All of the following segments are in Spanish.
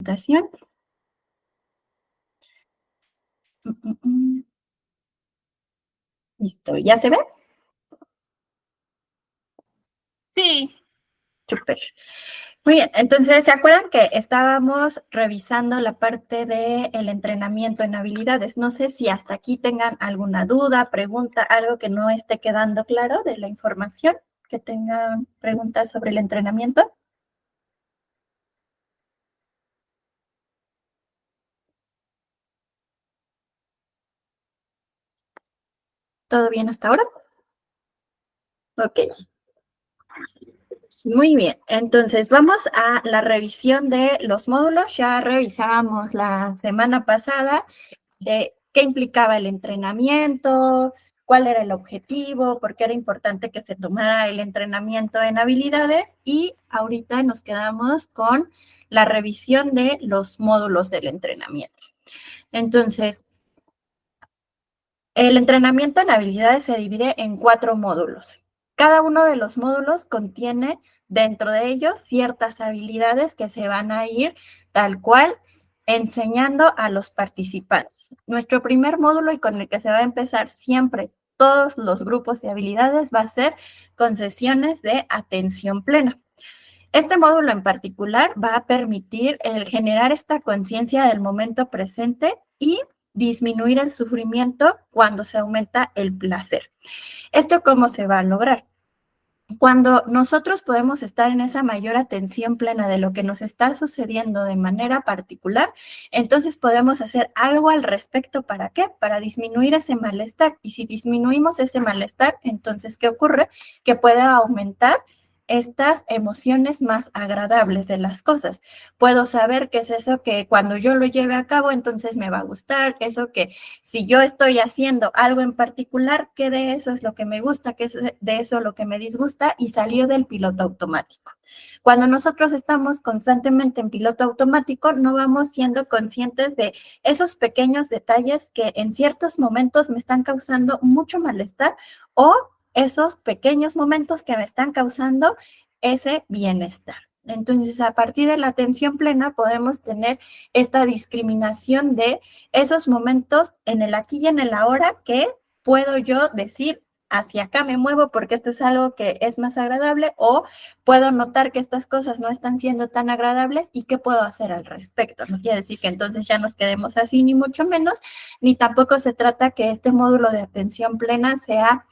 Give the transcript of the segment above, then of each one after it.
presentación. Listo, ¿ya se ve? Sí. Súper. Muy bien, entonces, ¿se acuerdan que estábamos revisando la parte del entrenamiento en habilidades? No sé si hasta aquí tengan alguna duda, pregunta, algo que no esté quedando claro de la información, que tengan preguntas sobre el entrenamiento. ¿Todo bien hasta ahora? Ok. Muy bien, entonces vamos a la revisión de los módulos. Ya revisábamos la semana pasada de qué implicaba el entrenamiento, cuál era el objetivo, por qué era importante que se tomara el entrenamiento en habilidades y ahorita nos quedamos con la revisión de los módulos del entrenamiento. Entonces, el entrenamiento en habilidades se divide en 4 módulos. Cada uno de los módulos contiene dentro de ellos ciertas habilidades que se van a ir tal cual enseñando a los participantes. Nuestro primer módulo y con el que se va a empezar siempre todos los grupos de habilidades va a ser con sesiones de atención plena. Este módulo en particular va a permitir el generar esta conciencia del momento presente y disminuir el sufrimiento cuando se aumenta el placer. ¿Esto cómo se va a lograr? Cuando nosotros podemos estar en esa mayor atención plena de lo que nos está sucediendo de manera particular, entonces podemos hacer algo al respecto. ¿Para qué? Para disminuir ese malestar. Y si disminuimos ese malestar, entonces, ¿qué ocurre? Que puede aumentar estas emociones más agradables de las cosas. Puedo saber qué es eso que cuando yo lo lleve a cabo, entonces me va a gustar, eso que si yo estoy haciendo algo en particular, qué de eso es lo que me gusta, qué es de eso lo que me disgusta y salir del piloto automático. Cuando nosotros estamos constantemente en piloto automático, no vamos siendo conscientes de esos pequeños detalles que en ciertos momentos me están causando mucho malestar o esos pequeños momentos que me están causando ese bienestar. Entonces, a partir de la atención plena podemos tener esta discriminación de esos momentos en el aquí y en el ahora que puedo yo decir, hacia acá me muevo porque esto es algo que es más agradable, o puedo notar que estas cosas no están siendo tan agradables y qué puedo hacer al respecto. No quiere decir que entonces ya nos quedemos así, ni mucho menos, ni tampoco se trata que este módulo de atención plena sea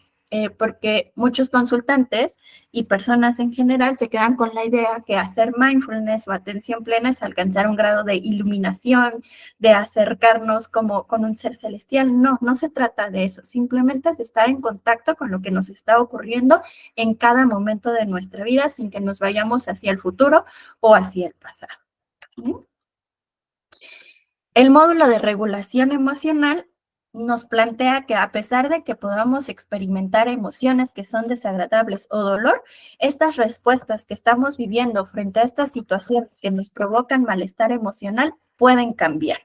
porque muchos consultantes y personas en general se quedan con la idea que hacer mindfulness o atención plena es alcanzar un grado de iluminación, de acercarnos como con un ser celestial. No, no se trata de eso. Simplemente es estar en contacto con lo que nos está ocurriendo en cada momento de nuestra vida sin que nos vayamos hacia el futuro o hacia el pasado. El módulo de regulación emocional nos plantea que a pesar de que podamos experimentar emociones que son desagradables o dolor, estas respuestas que estamos viviendo frente a estas situaciones que nos provocan malestar emocional pueden cambiar.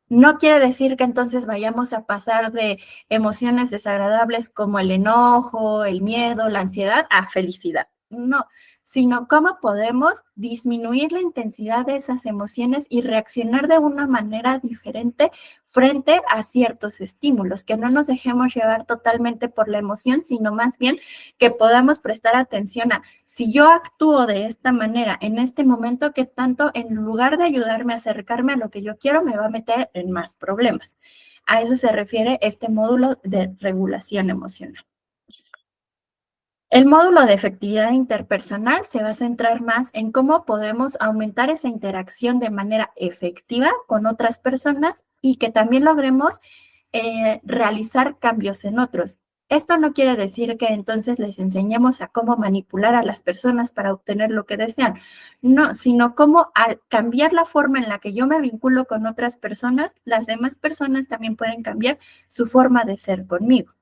No quiere decir que entonces vayamos a pasar de emociones desagradables como el enojo, el miedo, la ansiedad a felicidad. No, sino cómo podemos disminuir la intensidad de esas emociones y reaccionar de una manera diferente frente a ciertos estímulos, que no nos dejemos llevar totalmente por la emoción, sino más bien que podamos prestar atención a si yo actúo de esta manera en este momento, que tanto en lugar de ayudarme a acercarme a lo que yo quiero, me va a meter en más problemas. A eso se refiere este módulo de regulación emocional. El módulo de efectividad interpersonal se va a centrar más en cómo podemos aumentar esa interacción de manera efectiva con otras personas y que también logremos realizar cambios en otros. Esto no quiere decir que entonces les enseñemos a cómo manipular a las personas para obtener lo que desean, no, sino cómo al cambiar la forma en la que yo me vinculo con otras personas, las demás personas también pueden cambiar su forma de ser conmigo.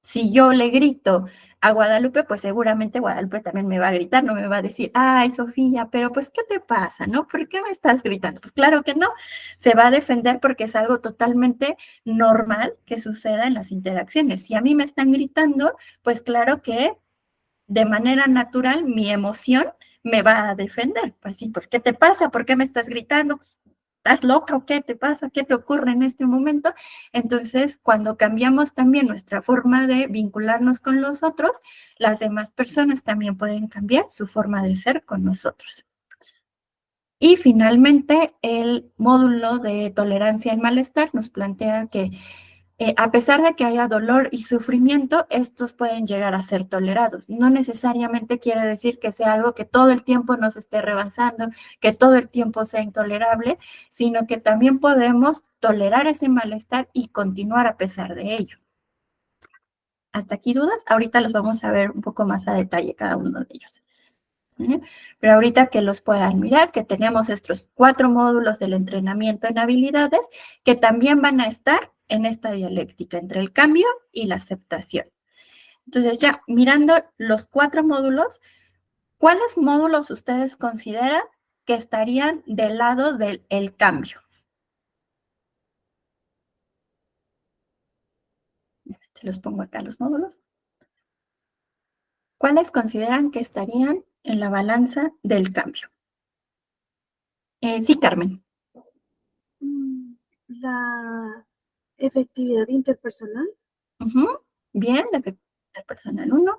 Si yo le grito a Guadalupe, pues seguramente Guadalupe también me va a gritar, no me va a decir, ay, Sofía, pero pues, ¿qué te pasa, no? ¿Por qué me estás gritando? Pues claro que no, se va a defender porque es algo totalmente normal que suceda en las interacciones. Si a mí me están gritando, pues claro que de manera natural mi emoción me va a defender. Pues sí, pues, ¿qué te pasa? ¿Por qué me estás gritando? Pues, ¿estás loca o qué te pasa? ¿Qué te ocurre en este momento? Entonces, cuando cambiamos también nuestra forma de vincularnos con los otros, las demás personas también pueden cambiar su forma de ser con nosotros. Y finalmente, el módulo de tolerancia al malestar nos plantea que a pesar de que haya dolor y sufrimiento, estos pueden llegar a ser tolerados. No necesariamente quiere decir que sea algo que todo el tiempo nos esté rebasando, que todo el tiempo sea intolerable, sino que también podemos tolerar ese malestar y continuar a pesar de ello. ¿Hasta aquí dudas? Ahorita los vamos a ver un poco más a detalle cada uno de ellos. Pero ahorita que los puedan mirar, que tenemos estos 4 módulos del entrenamiento en habilidades que también van a estar en esta dialéctica entre el cambio y la aceptación. Entonces ya mirando los 4 módulos, ¿cuáles módulos ustedes consideran que estarían del lado del cambio? Se los pongo acá los módulos. ¿Cuáles consideran que estarían en la balanza del cambio? Sí, Carmen. La efectividad interpersonal. Bien, la efectividad interpersonal 1.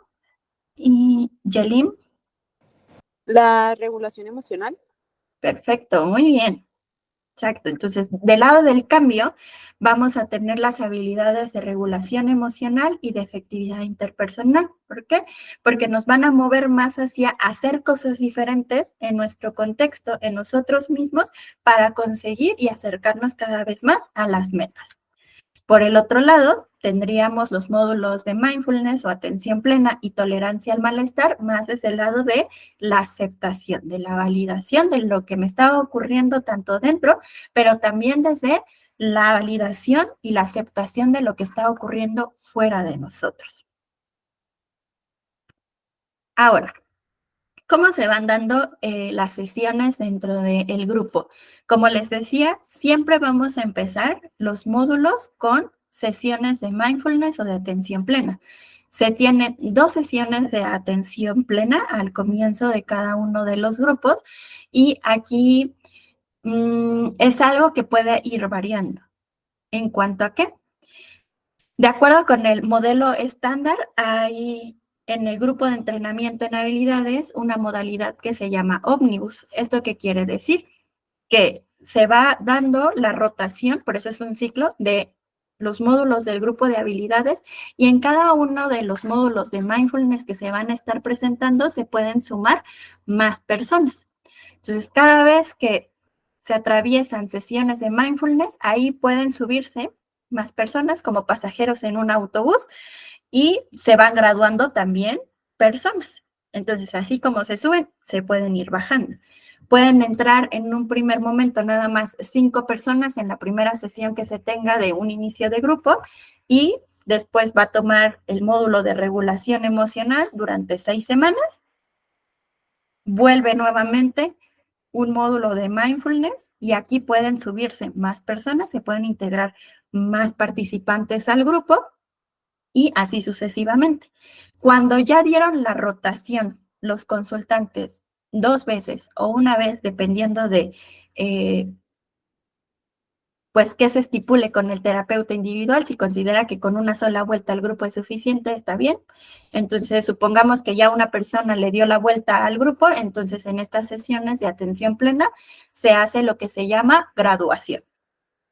Y Yelim. La regulación emocional. Perfecto, muy bien. Exacto. Entonces, del lado del cambio, vamos a tener las habilidades de regulación emocional y de efectividad interpersonal. ¿Por qué? Porque nos van a mover más hacia hacer cosas diferentes en nuestro contexto, en nosotros mismos, para conseguir y acercarnos cada vez más a las metas. Por el otro lado, tendríamos los módulos de mindfulness o atención plena y tolerancia al malestar, más desde el lado de la aceptación, de la validación de lo que me estaba ocurriendo tanto dentro, pero también desde la validación y la aceptación de lo que está ocurriendo fuera de nosotros. Ahora, ¿cómo se van dando las sesiones dentro del grupo? Como les decía, siempre vamos a empezar los módulos con sesiones de mindfulness o de atención plena. Se tienen 2 sesiones de atención plena al comienzo de cada uno de los grupos y aquí es algo que puede ir variando. ¿En cuanto a qué? De acuerdo con el modelo estándar, hay en el grupo de entrenamiento en habilidades una modalidad que se llama ómnibus. ¿Esto qué quiere decir? Que se va dando la rotación, por eso es un ciclo, de los módulos del grupo de habilidades y en cada uno de los módulos de mindfulness que se van a estar presentando se pueden sumar más personas. Entonces, cada vez que se atraviesan sesiones de mindfulness, ahí pueden subirse más personas como pasajeros en un autobús y se van graduando también personas. Entonces, así como se suben, se pueden ir bajando. Pueden entrar en un primer momento nada más 5 personas en la primera sesión que se tenga de un inicio de grupo y después va a tomar el módulo de regulación emocional durante 6 semanas. Vuelve nuevamente un módulo de mindfulness y aquí pueden subirse más personas, se pueden integrar más participantes al grupo y así sucesivamente. Cuando ya dieron la rotación los consultantes 2 veces o una vez, dependiendo de pues que se estipule con el terapeuta individual, si considera que con una sola vuelta al grupo es suficiente, está bien. Entonces, supongamos que ya una persona le dio la vuelta al grupo, entonces en estas sesiones de atención plena se hace lo que se llama graduación.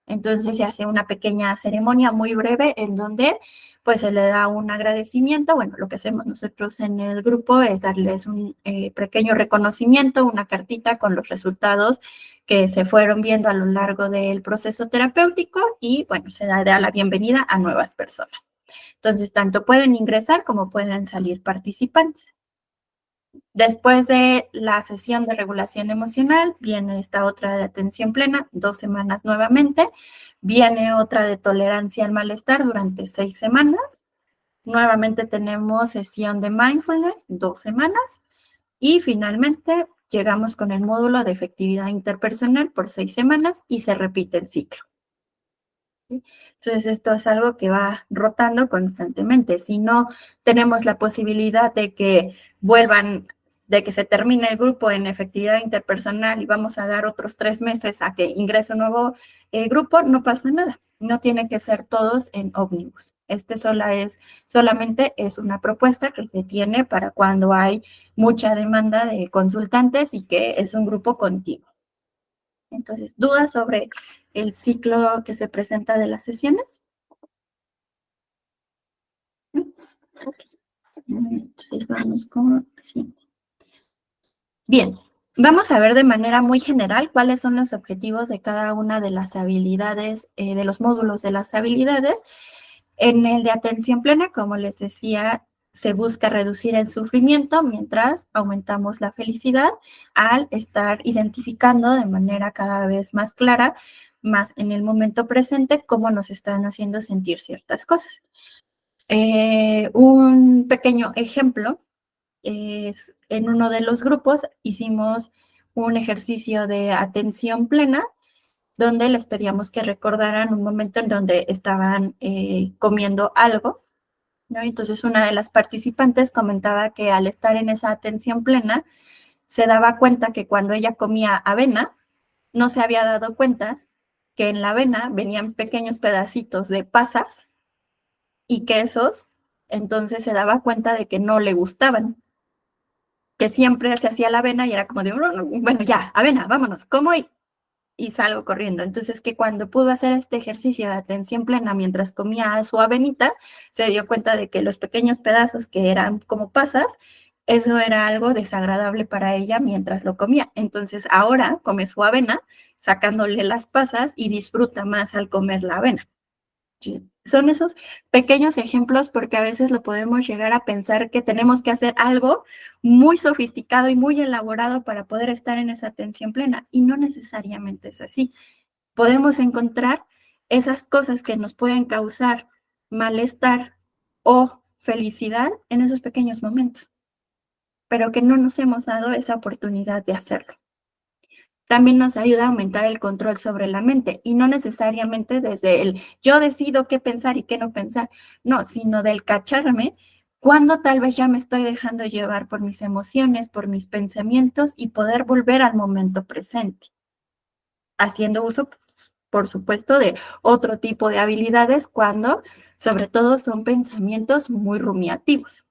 Entonces se hace una pequeña ceremonia muy breve en donde pues se le da un agradecimiento. Bueno, lo que hacemos nosotros en el grupo es darles un pequeño reconocimiento, una cartita con los resultados que se fueron viendo a lo largo del proceso terapéutico y bueno, se da la bienvenida a nuevas personas. Entonces, tanto pueden ingresar como pueden salir participantes. Después de la sesión de regulación emocional, viene esta otra de atención plena, 2 semanas nuevamente. Viene otra de tolerancia al malestar durante 6 semanas. Nuevamente tenemos sesión de mindfulness, 2 semanas. Y finalmente llegamos con el módulo de efectividad interpersonal por 6 semanas y se repite el ciclo. Entonces, esto es algo que va rotando constantemente. Si no tenemos la posibilidad de que vuelvan de que se termine el grupo en efectividad interpersonal y vamos a dar otros 3 meses a que ingrese un nuevo grupo, no pasa nada. No tiene que ser todos en ómnibus. Solamente es una propuesta que se tiene para cuando hay mucha demanda de consultantes y que es un grupo continuo. Entonces, ¿dudas sobre el ciclo que se presenta de las sesiones? Entonces, vamos con la siguiente. Bien, vamos a ver de manera muy general cuáles son los objetivos de cada una de las habilidades, de los módulos de las habilidades. En el de atención plena, como les decía, se busca reducir el sufrimiento mientras aumentamos la felicidad al estar identificando de manera cada vez más clara, más en el momento presente, cómo nos están haciendo sentir ciertas cosas. Un pequeño ejemplo es en uno de los grupos hicimos un ejercicio de atención plena donde les pedíamos que recordaran un momento en donde estaban comiendo algo, ¿no? Entonces una de las participantes comentaba que al estar en esa atención plena se daba cuenta que cuando ella comía avena no se había dado cuenta que en la avena venían pequeños pedacitos de pasas y que esos entonces se daba cuenta de que no le gustaban, que siempre se hacía la avena y era como de, bueno, ya, avena, vámonos, como y salgo corriendo. Entonces, que cuando pudo hacer este ejercicio de atención plena mientras comía su avenita, se dio cuenta de que los pequeños pedazos que eran como pasas, eso era algo desagradable para ella mientras lo comía. Entonces, ahora come su avena, sacándole las pasas y disfruta más al comer la avena. Son esos pequeños ejemplos porque a veces lo podemos llegar a pensar que tenemos que hacer algo muy sofisticado y muy elaborado para poder estar en esa atención plena y no necesariamente es así. Podemos encontrar esas cosas que nos pueden causar malestar o felicidad en esos pequeños momentos, pero que no nos hemos dado esa oportunidad de hacerlo. También nos ayuda a aumentar el control sobre la mente y no necesariamente desde el yo decido qué pensar y qué no pensar, no, sino del cacharme cuando tal vez ya me estoy dejando llevar por mis emociones, por mis pensamientos y poder volver al momento presente, haciendo uso, por supuesto, de otro tipo de habilidades cuando sobre todo son pensamientos muy rumiativos.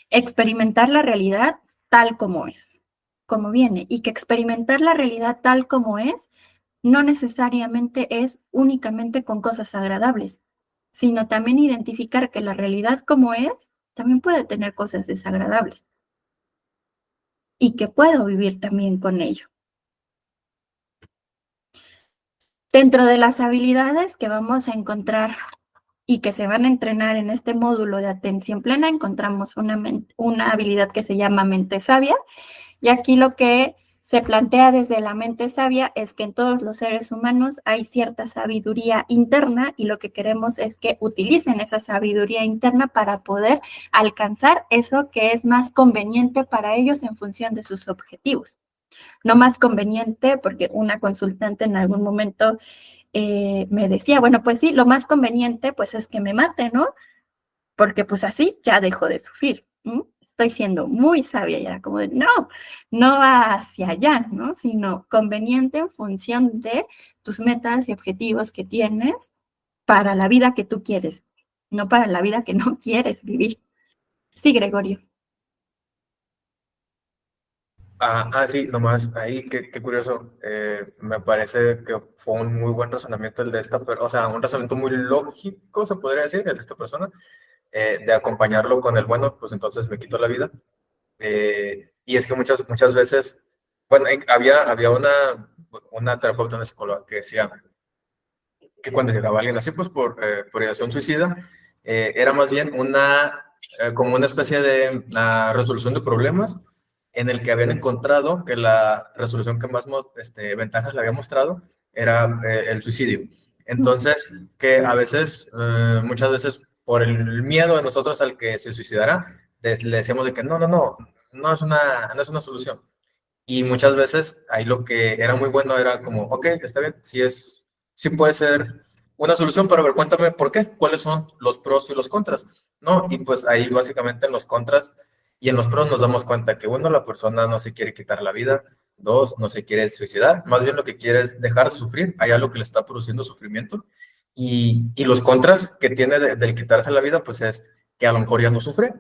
Experimentar la realidad tal como es, como viene, y que experimentar la realidad tal como es no necesariamente es únicamente con cosas agradables, sino también identificar que la realidad como es también puede tener cosas desagradables y que puedo vivir también con ello. Dentro de las habilidades que vamos a encontrar y que se van a entrenar en este módulo de atención plena, encontramos una habilidad que se llama mente sabia. Y aquí lo que se plantea desde la mente sabia es que en todos los seres humanos hay cierta sabiduría interna y lo que queremos es que utilicen esa sabiduría interna para poder alcanzar eso que es más conveniente para ellos en función de sus objetivos. No más conveniente porque una consultante en algún momento me decía, bueno, pues sí, lo más conveniente pues es que me mate, ¿no? Porque pues así ya dejo de sufrir. Estoy siendo muy sabia y era como de, no va hacia allá, ¿no? Sino conveniente en función de tus metas y objetivos que tienes para la vida que tú quieres, no para la vida que no quieres vivir. Sí, Gregorio. Sí, nomás ahí, qué curioso. Me parece que fue un muy buen razonamiento el de esta, o sea, un razonamiento muy lógico, se podría decir, el de esta persona, de acompañarlo con el bueno, pues entonces me quito la vida. Y es que muchas veces, bueno, había una terapeuta, una psicóloga que decía que cuando llegaba alguien así, pues por ideación suicida, era más bien como una especie de resolución de problemas en el que habían encontrado que la resolución que más ventajas le había mostrado era el suicidio. Entonces, que a veces, muchas veces, por el miedo de nosotros al que se suicidara, le decíamos de que no es una solución. Y muchas veces ahí lo que era muy bueno era como, ok, está bien, sí puede ser una solución, pero a ver, cuéntame por qué, cuáles son los pros y los contras, ¿no? Y pues ahí básicamente en los contras Y en los pros nos damos cuenta que, uno, la persona no se quiere quitar la vida, dos, no se quiere suicidar, más bien lo que quiere es dejar de sufrir, hay algo que le está produciendo sufrimiento. Y los contras que tiene del quitarse la vida, pues es que a lo mejor ya no sufre,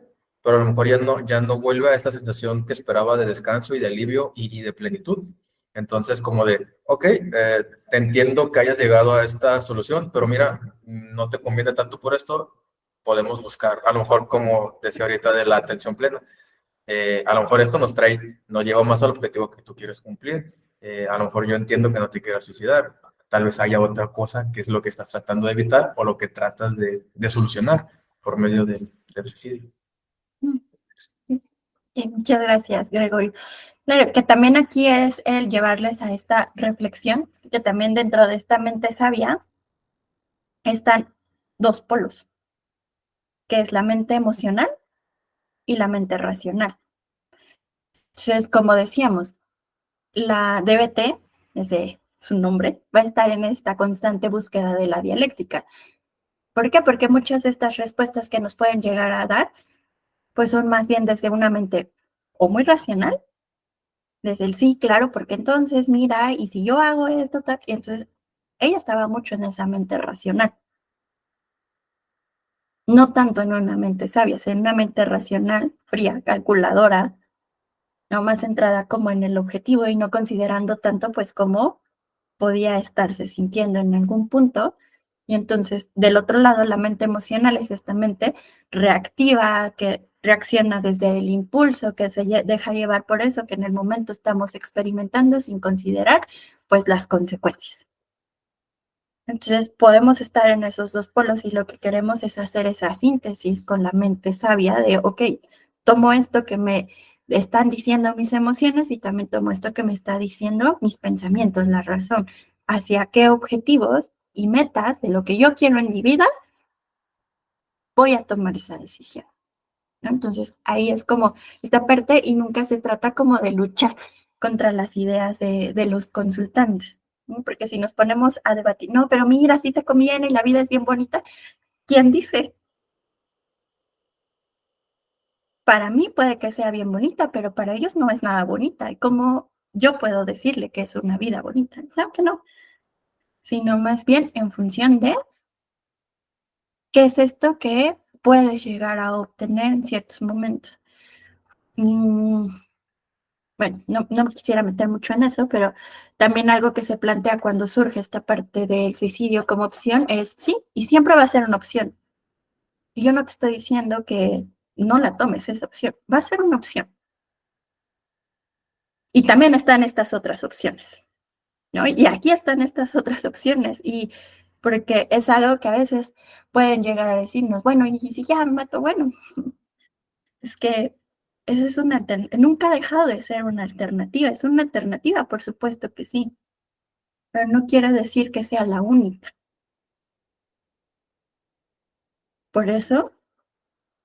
pero a lo mejor ya no vuelve a esta sensación que esperaba de descanso y de alivio y de plenitud. Entonces, como de, ok, te entiendo que hayas llegado a esta solución, pero mira, no te conviene tanto por esto, podemos buscar, a lo mejor como decía ahorita de la atención plena, a lo mejor esto nos lleva más al objetivo que tú quieres cumplir, a lo mejor yo entiendo que no te quieras suicidar, tal vez haya otra cosa que es lo que estás tratando de evitar o lo que tratas de solucionar por medio del suicidio. Muchas gracias, Gregorio. Claro, que también aquí es el llevarles a esta reflexión, que también dentro de esta mente sabia están dos polos, que es la mente emocional y la mente racional. Entonces, como decíamos, la DBT, desde su nombre, va a estar en esta constante búsqueda de la dialéctica. ¿Por qué? Porque muchas de estas respuestas que nos pueden llegar a dar, pues son más bien desde una mente o muy racional, desde el sí, claro, porque entonces, mira, y si yo hago esto, tal, y entonces ella estaba mucho en esa mente racional. No tanto en una mente sabia, sino en una mente racional, fría, calculadora, no más centrada como en el objetivo y no considerando tanto pues cómo podía estarse sintiendo en algún punto. Y entonces, del otro lado, la mente emocional es esta mente reactiva que reacciona desde el impulso, que se deja llevar por eso que en el momento estamos experimentando sin considerar pues las consecuencias. Entonces podemos estar en esos dos polos y lo que queremos es hacer esa síntesis con la mente sabia de, ok, tomo esto que me están diciendo mis emociones y también tomo esto que me está diciendo mis pensamientos, la razón, hacia qué objetivos y metas de lo que yo quiero en mi vida voy a tomar esa decisión, ¿no? Entonces ahí es como esta parte y nunca se trata como de luchar contra las ideas de los consultantes. ¿No? Porque si nos ponemos a debatir, no, pero mira, si te conviene y la vida es bien bonita, ¿quién dice? Para mí puede que sea bien bonita, pero para ellos no es nada bonita. ¿Y cómo yo puedo decirle que es una vida bonita? Claro que no, sino más bien en función de qué es esto que puedes llegar a obtener en ciertos momentos. Bueno, no me quisiera meter mucho en eso, pero también algo que se plantea cuando surge esta parte del suicidio como opción es, sí, y siempre va a ser una opción. Y yo no te estoy diciendo que no la tomes esa opción, va a ser una opción. Y también están estas otras opciones, ¿no? Y aquí están estas otras opciones, y porque es algo que a veces pueden llegar a decirnos, bueno, y si ya me mato, bueno, es que eso es nunca ha dejado de ser una alternativa, es una alternativa, por supuesto que sí, pero no quiere decir que sea la única. Por eso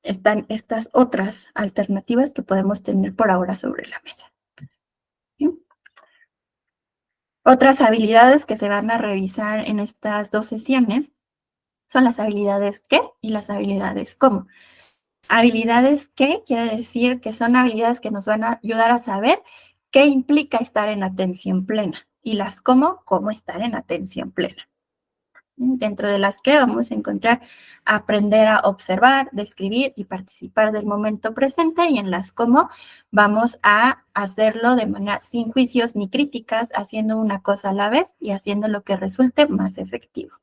están estas otras alternativas que podemos tener por ahora sobre la mesa. ¿Sí? Otras habilidades que se van a revisar en estas dos sesiones son las habilidades qué y las habilidades cómo. Habilidades qué quiere decir que son habilidades que nos van a ayudar a saber qué implica estar en atención plena y las cómo estar en atención plena. Dentro de las que vamos a encontrar aprender a observar, describir y participar del momento presente, y en las cómo vamos a hacerlo de manera sin juicios ni críticas, haciendo una cosa a la vez y haciendo lo que resulte más efectivo.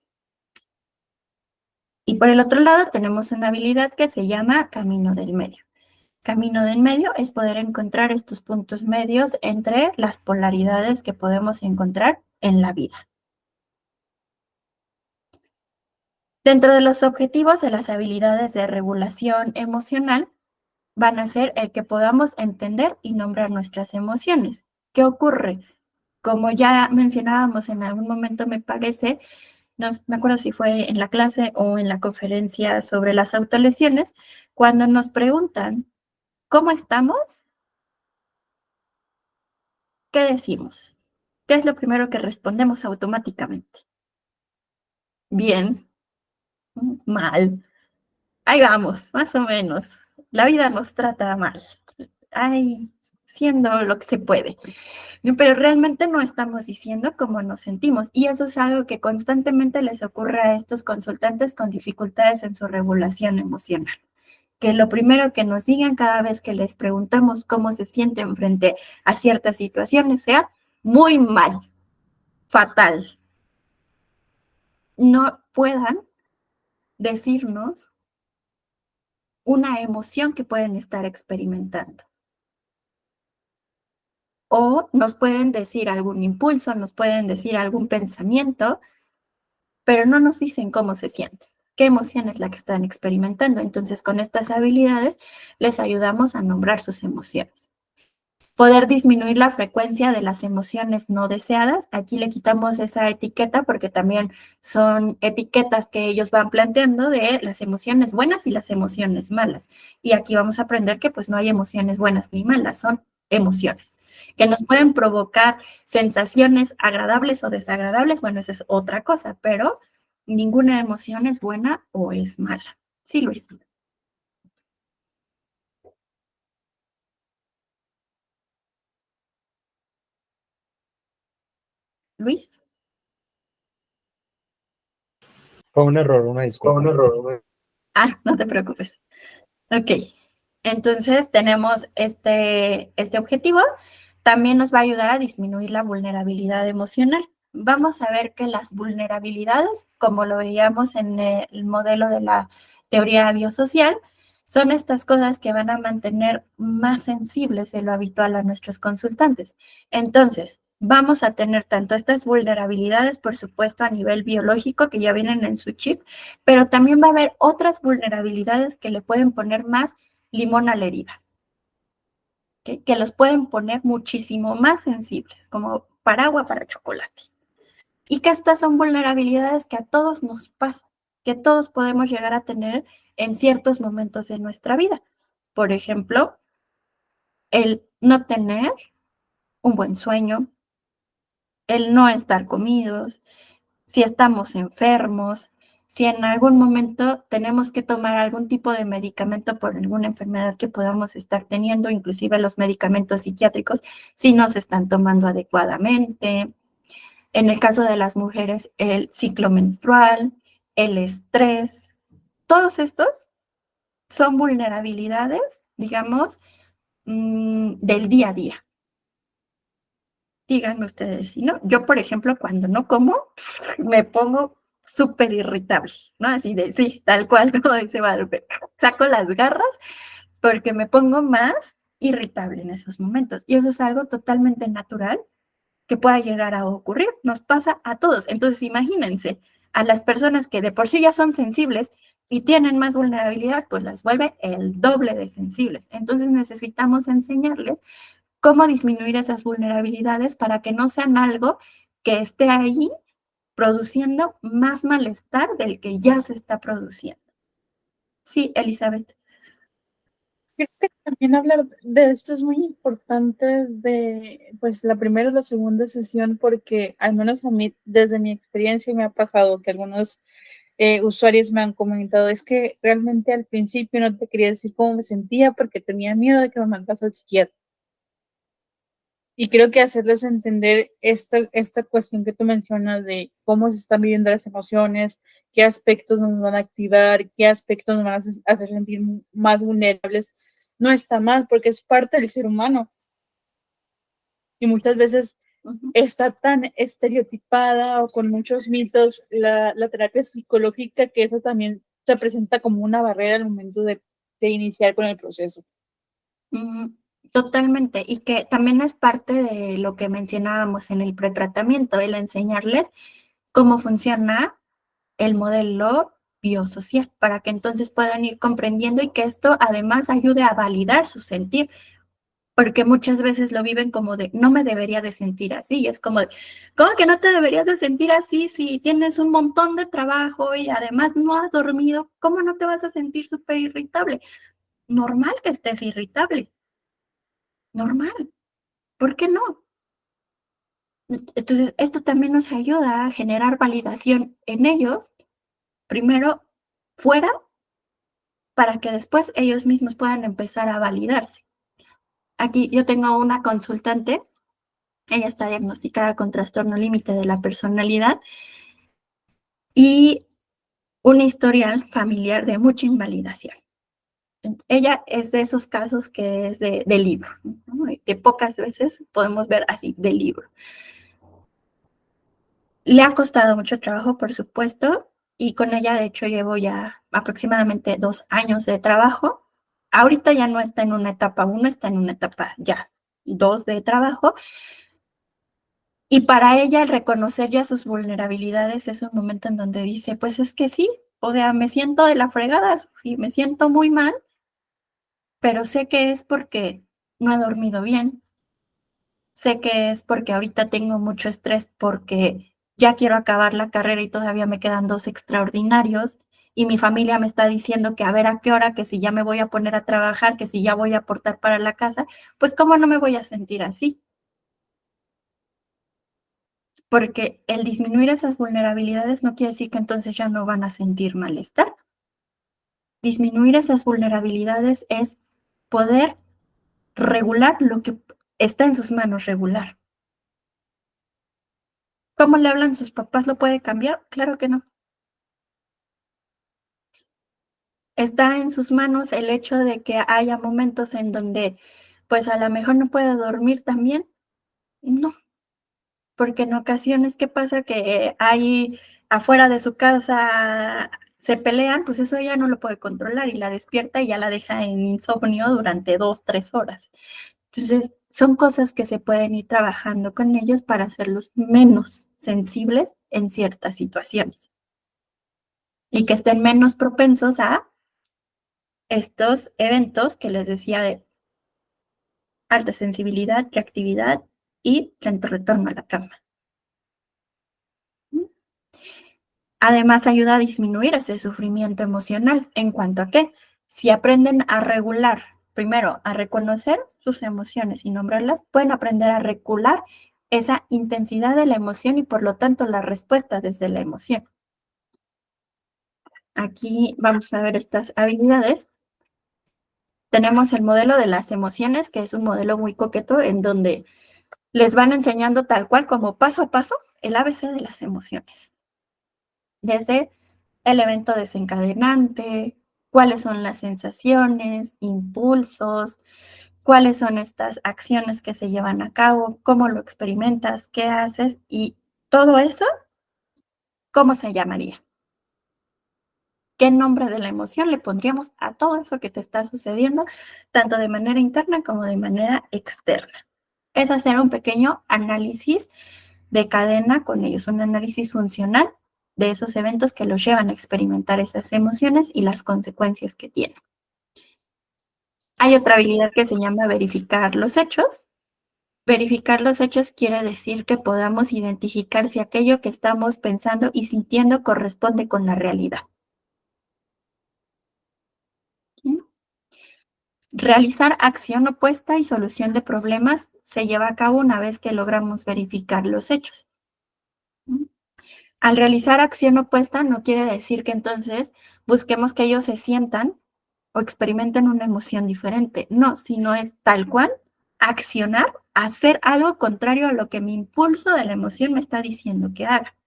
Y por el otro lado tenemos una habilidad que se llama camino del medio. Camino del medio es poder encontrar estos puntos medios entre las polaridades que podemos encontrar en la vida. Dentro de los objetivos de las habilidades de regulación emocional van a ser el que podamos entender y nombrar nuestras emociones. ¿Qué ocurre? Como ya mencionábamos en algún momento, me parece, no me acuerdo si fue en la clase o en la conferencia sobre las autolesiones, cuando nos preguntan, ¿cómo estamos? ¿Qué decimos? ¿Qué es lo primero que respondemos automáticamente? Bien, mal. Ahí vamos, más o menos. La vida nos trata mal. ay, siendo lo que se puede. Pero realmente no estamos diciendo cómo nos sentimos. Y eso es algo que constantemente les ocurre a estos consultantes con dificultades en su regulación emocional. Que lo primero que nos digan cada vez que les preguntamos cómo se sienten frente a ciertas situaciones sea muy mal, fatal. No puedan decirnos una emoción que pueden estar experimentando. O nos pueden decir algún impulso, nos pueden decir algún pensamiento, pero no nos dicen cómo se siente, qué emoción es la que están experimentando. Entonces, con estas habilidades les ayudamos a nombrar sus emociones. Poder disminuir la frecuencia de las emociones no deseadas. Aquí le quitamos esa etiqueta porque también son etiquetas que ellos van planteando de las emociones buenas y las emociones malas. Y aquí vamos a aprender que pues no hay emociones buenas ni malas, son emociones que nos pueden provocar sensaciones agradables o desagradables. Bueno, esa es otra cosa, pero ninguna emoción es buena o es mala. Sí, Luis. Luis. Fue un error, una disculpa. Ah, no te preocupes. Ok, entonces tenemos este objetivo. También nos va a ayudar a disminuir la vulnerabilidad emocional. Vamos a ver que las vulnerabilidades, como lo veíamos en el modelo de la teoría biosocial, son estas cosas que van a mantener más sensibles de lo habitual a nuestros consultantes. Entonces, vamos a tener tanto estas vulnerabilidades, por supuesto, a nivel biológico, que ya vienen en su chip, pero también va a haber otras vulnerabilidades que le pueden poner más limón a la herida, ¿okay? Que los pueden poner muchísimo más sensibles, como para agua, para chocolate. Y que estas son vulnerabilidades que a todos nos pasan, que todos podemos llegar a tener en ciertos momentos de nuestra vida. Por ejemplo, el no tener un buen sueño, el no estar comidos, si estamos enfermos, si en algún momento tenemos que tomar algún tipo de medicamento por alguna enfermedad que podamos estar teniendo, inclusive los medicamentos psiquiátricos, si no se están tomando adecuadamente. En el caso de las mujeres, el ciclo menstrual, el estrés, todos estos son vulnerabilidades, digamos, del día a día. Díganme ustedes, si no, yo, por ejemplo, cuando no como, me pongo súper irritable, ¿no? Así de, sí, tal cual, como dice Guadalupe, saco las garras porque me pongo más irritable en esos momentos. Y eso es algo totalmente natural que pueda llegar a ocurrir. Nos pasa a todos. Entonces, imagínense, a las personas que de por sí ya son sensibles y tienen más vulnerabilidad, pues las vuelve el doble de sensibles. Entonces, necesitamos enseñarles cómo disminuir esas vulnerabilidades para que no sean algo que esté ahí produciendo más malestar del que ya se está produciendo. Sí, Elizabeth. Creo que también hablar de esto es muy importante de, pues, la primera o la segunda sesión, porque al menos a mí, desde mi experiencia, me ha pasado que algunos usuarios me han comentado, es que realmente al principio no te quería decir cómo me sentía porque tenía miedo de que me mandas al psiquiatra. Y creo que hacerles entender esta cuestión que tú mencionas de cómo se están viviendo las emociones, qué aspectos nos van a activar, qué aspectos nos van a hacer sentir más vulnerables, no está mal porque es parte del ser humano. Y muchas veces está tan estereotipada o con muchos mitos la terapia psicológica que eso también se presenta como una barrera al momento de iniciar con el proceso. Totalmente, y que también es parte de lo que mencionábamos en el pretratamiento, el enseñarles cómo funciona el modelo biosocial, para que entonces puedan ir comprendiendo y que esto además ayude a validar su sentir, porque muchas veces lo viven como de, no me debería de sentir así, y es como de, ¿cómo que no te deberías de sentir así si tienes un montón de trabajo y además no has dormido? ¿Cómo no te vas a sentir súper irritable? Normal que estés irritable. Normal, ¿por qué no? Entonces, esto también nos ayuda a generar validación en ellos, primero fuera, para que después ellos mismos puedan empezar a validarse. Aquí yo tengo una consultante, ella está diagnosticada con trastorno límite de la personalidad y un historial familiar de mucha invalidación. Ella es de esos casos que es de libro, ¿no? Que pocas veces podemos ver así, de libro. Le ha costado mucho trabajo, por supuesto, y con ella, de hecho, llevo ya aproximadamente 2 años de trabajo. Ahorita ya no está en una etapa 1, está en una etapa ya 2 de trabajo. Y para ella, el reconocer ya sus vulnerabilidades es un momento en donde dice, pues es que sí, o sea, me siento de la fregada, y me siento muy mal, pero sé que es porque no he dormido bien. Sé que es porque ahorita tengo mucho estrés porque ya quiero acabar la carrera y todavía me quedan 2 extraordinarios y mi familia me está diciendo que a ver a qué hora, que si ya me voy a poner a trabajar, que si ya voy a aportar para la casa, pues cómo no me voy a sentir así. Porque el disminuir esas vulnerabilidades no quiere decir que entonces ya no van a sentir malestar. Disminuir esas vulnerabilidades es poder regular lo que está en sus manos regular. ¿Cómo le hablan sus papás lo puede cambiar? Claro que no. Está en sus manos el hecho de que haya momentos en donde, pues, a lo mejor no puede dormir también. No, porque en ocasiones, ¿qué pasa? Que hay afuera de su casa se pelean, pues eso ya no lo puede controlar y la despierta y ya la deja en insomnio durante 2, 3 horas. Entonces, son cosas que se pueden ir trabajando con ellos para hacerlos menos sensibles en ciertas situaciones y que estén menos propensos a estos eventos que les decía de alta sensibilidad, reactividad y lento retorno a la cama. Además, ayuda a disminuir ese sufrimiento emocional. ¿En cuanto a qué? Si aprenden a regular, primero, a reconocer sus emociones y nombrarlas, pueden aprender a regular esa intensidad de la emoción y, por lo tanto, la respuesta desde la emoción. Aquí vamos a ver estas habilidades. Tenemos el modelo de las emociones, que es un modelo muy coqueto en donde les van enseñando tal cual como paso a paso el ABC de las emociones. Desde el evento desencadenante, cuáles son las sensaciones, impulsos, cuáles son estas acciones que se llevan a cabo, cómo lo experimentas, qué haces y todo eso, ¿cómo se llamaría? ¿Qué nombre de la emoción le pondríamos a todo eso que te está sucediendo, tanto de manera interna como de manera externa? Es hacer un pequeño análisis de cadena con ellos, un análisis funcional de esos eventos que los llevan a experimentar esas emociones y las consecuencias que tienen. Hay otra habilidad que se llama verificar los hechos. Verificar los hechos quiere decir que podamos identificar si aquello que estamos pensando y sintiendo corresponde con la realidad. ¿Sí? Realizar acción opuesta y solución de problemas se lleva a cabo una vez que logramos verificar los hechos. Al realizar acción opuesta no quiere decir que entonces busquemos que ellos se sientan o experimenten una emoción diferente. No, sino es tal cual accionar, hacer algo contrario a lo que mi impulso de la emoción me está diciendo que haga.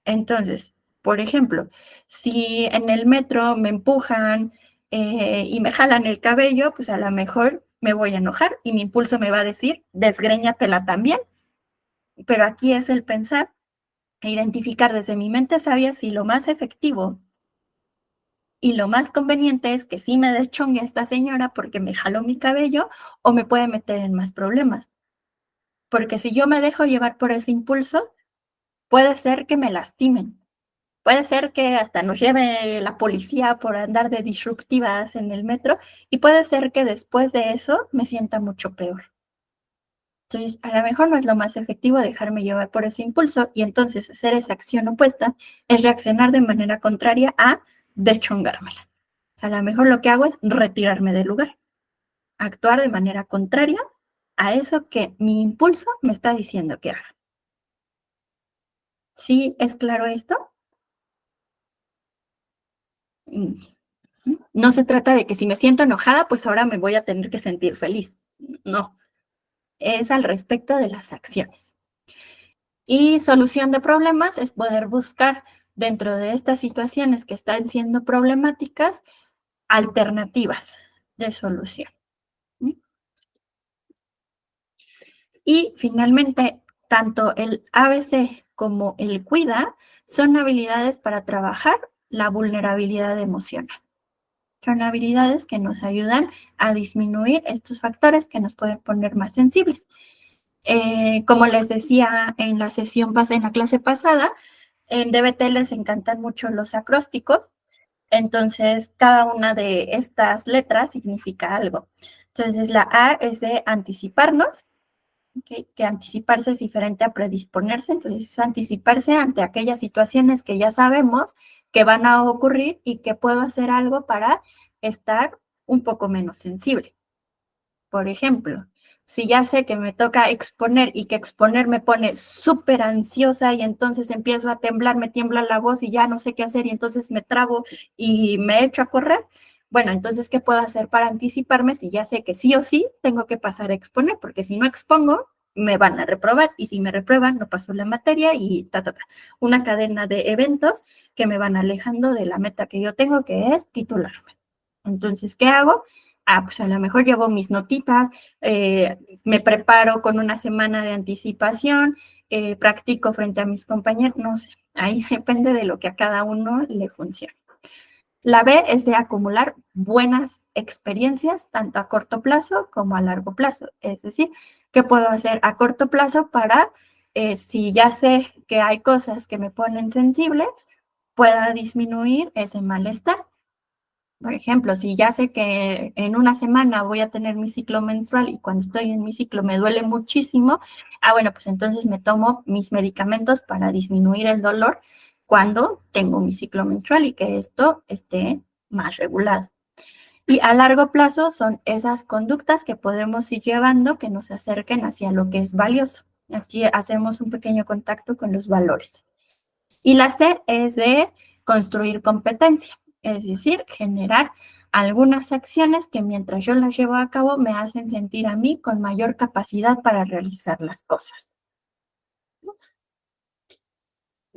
Entonces, por ejemplo, si en el metro me empujan y me jalan el cabello, pues a lo mejor me voy a enojar y mi impulso me va a decir, desgréñatela también. Pero aquí es el pensar e identificar desde mi mente sabia si lo más efectivo y lo más conveniente es que sí me deschongue esta señora porque me jaló mi cabello o me puede meter en más problemas. Porque si yo me dejo llevar por ese impulso, puede ser que me lastimen. Puede ser que hasta nos lleve la policía por andar de disruptivas en el metro y puede ser que después de eso me sienta mucho peor. Entonces, a lo mejor no es lo más efectivo dejarme llevar por ese impulso y entonces hacer esa acción opuesta es reaccionar de manera contraria a deschongármela. A lo mejor lo que hago es retirarme del lugar, actuar de manera contraria a eso que mi impulso me está diciendo que haga. ¿Sí es claro esto? No se trata de que si me siento enojada, pues ahora me voy a tener que sentir feliz. no, es al respecto de las acciones. Y solución de problemas es poder buscar dentro de estas situaciones que están siendo problemáticas alternativas de solución. Y finalmente, tanto el ABC como el CUIDA son habilidades para trabajar la vulnerabilidad emocional. Son habilidades que nos ayudan a disminuir estos factores que nos pueden poner más sensibles. Como les decía en la en la clase pasada, en DBT les encantan mucho los acrósticos, entonces cada una de estas letras significa algo. Entonces la A es de anticiparnos, ¿okay? Que anticiparse es diferente a predisponerse, entonces es anticiparse ante aquellas situaciones que ya sabemos que van a ocurrir y que puedo hacer algo para estar un poco menos sensible. Por ejemplo, si ya sé que me toca exponer y que exponer me pone súper ansiosa y entonces empiezo a temblar, me tiembla la voz y ya no sé qué hacer y entonces me trabo y me echo a correr, bueno, entonces, ¿qué puedo hacer para anticiparme si ya sé que sí o sí tengo que pasar a exponer? Porque si no expongo, me van a reprobar y si me reprueban, no paso la materia y Una cadena de eventos que me van alejando de la meta que yo tengo, que es titularme. Entonces, ¿qué hago? Pues a lo mejor llevo mis notitas, me preparo con una semana de anticipación, practico frente a mis compañeros, no sé, ahí depende de lo que a cada uno le funcione. La B es de acumular buenas experiencias, tanto a corto plazo como a largo plazo. Es decir, ¿qué puedo hacer a corto plazo para, si ya sé que hay cosas que me ponen sensible, pueda disminuir ese malestar? Por ejemplo, si ya sé que en una semana voy a tener mi ciclo menstrual y cuando estoy en mi ciclo me duele muchísimo, bueno, pues entonces me tomo mis medicamentos para disminuir el dolor cuando tengo mi ciclo menstrual y que esto esté más regulado. Y a largo plazo son esas conductas que podemos ir llevando que nos acerquen hacia lo que es valioso. Aquí hacemos un pequeño contacto con los valores. Y la C es de construir competencia, es decir, generar algunas acciones que mientras yo las llevo a cabo me hacen sentir a mí con mayor capacidad para realizar las cosas.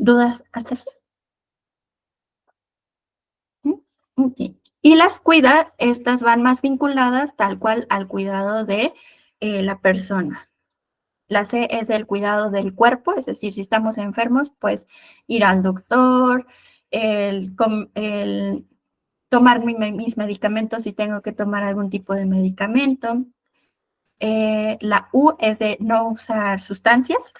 ¿Dudas hasta aquí? Okay. Y las cuidas, estas van más vinculadas tal cual al cuidado de la persona. La C es el cuidado del cuerpo, es decir, si estamos enfermos, pues ir al doctor, el tomar mis medicamentos si tengo que tomar algún tipo de medicamento. La U es de no usar sustancias.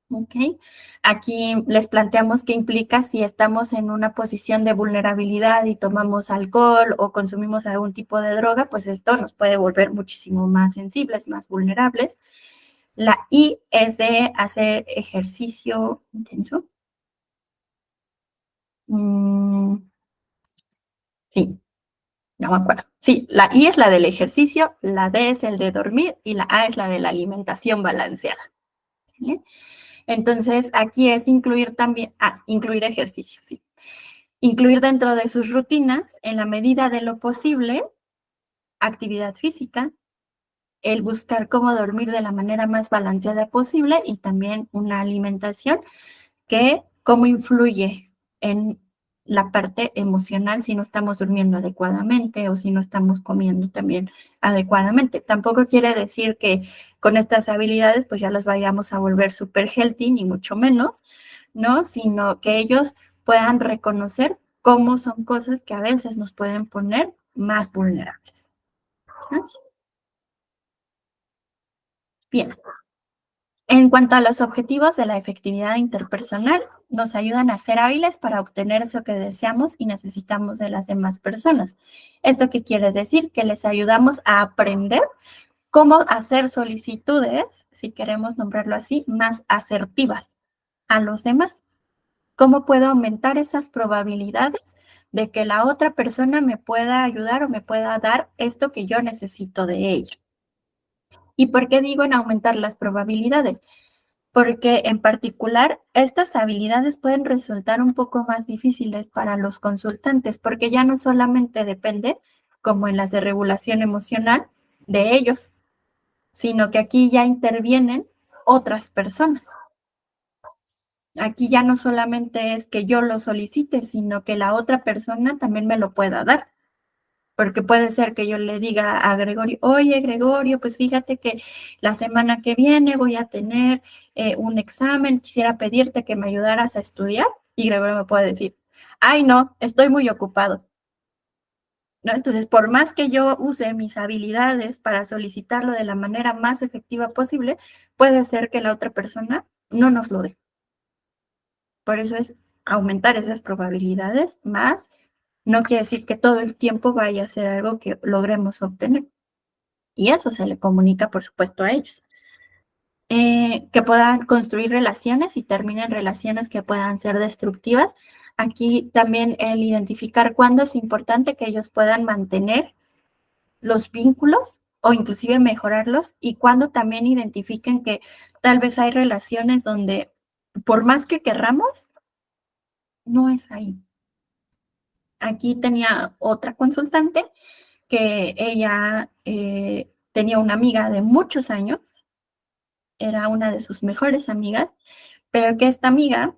Okay. Aquí les planteamos qué implica si estamos en una posición de vulnerabilidad y tomamos alcohol o consumimos algún tipo de droga, pues esto nos puede volver muchísimo más sensibles, más vulnerables. La I es de hacer ejercicio intenso. Sí, no me acuerdo. Sí, la I es la del ejercicio, la D es el de dormir y la A es la de la alimentación balanceada. ¿Sí? Entonces, aquí es incluir también, incluir ejercicio, sí. Incluir dentro de sus rutinas, en la medida de lo posible, actividad física, el buscar cómo dormir de la manera más balanceada posible y también una alimentación que cómo influye en la parte emocional si no estamos durmiendo adecuadamente o si no estamos comiendo también adecuadamente. Tampoco quiere decir que con estas habilidades pues ya los vayamos a volver súper healthy, ni mucho menos, ¿no? Sino que ellos puedan reconocer cómo son cosas que a veces nos pueden poner más vulnerables. ¿No? Bien. En cuanto a los objetivos de la efectividad interpersonal, nos ayudan a ser hábiles para obtener eso que deseamos y necesitamos de las demás personas. ¿Esto qué quiere decir? Que les ayudamos a aprender cómo hacer solicitudes, si queremos nombrarlo así, más asertivas a los demás. ¿Cómo puedo aumentar esas probabilidades de que la otra persona me pueda ayudar o me pueda dar esto que yo necesito de ella? ¿Y por qué digo en aumentar las probabilidades? Porque en particular estas habilidades pueden resultar un poco más difíciles para los consultantes, porque ya no solamente depende, como en las de regulación emocional, de ellos, sino que aquí ya intervienen otras personas. Aquí ya no solamente es que yo lo solicite, sino que la otra persona también me lo pueda dar. Porque puede ser que yo le diga a Gregorio, oye, Gregorio, pues fíjate que la semana que viene voy a tener un examen, quisiera pedirte que me ayudaras a estudiar. Y Gregorio me puede decir, ay, no, estoy muy ocupado. ¿No? Entonces, por más que yo use mis habilidades para solicitarlo de la manera más efectiva posible, puede ser que la otra persona no nos lo dé. Por eso es aumentar esas probabilidades, más no quiere decir que todo el tiempo vaya a ser algo que logremos obtener. Y eso se le comunica, por supuesto, a ellos. Que puedan construir relaciones y terminen relaciones que puedan ser destructivas. Aquí también el identificar cuándo es importante que ellos puedan mantener los vínculos o inclusive mejorarlos, y cuándo también identifiquen que tal vez hay relaciones donde por más que querramos, no es ahí. Aquí tenía otra consultante que ella tenía una amiga de muchos años, era una de sus mejores amigas, pero que esta amiga,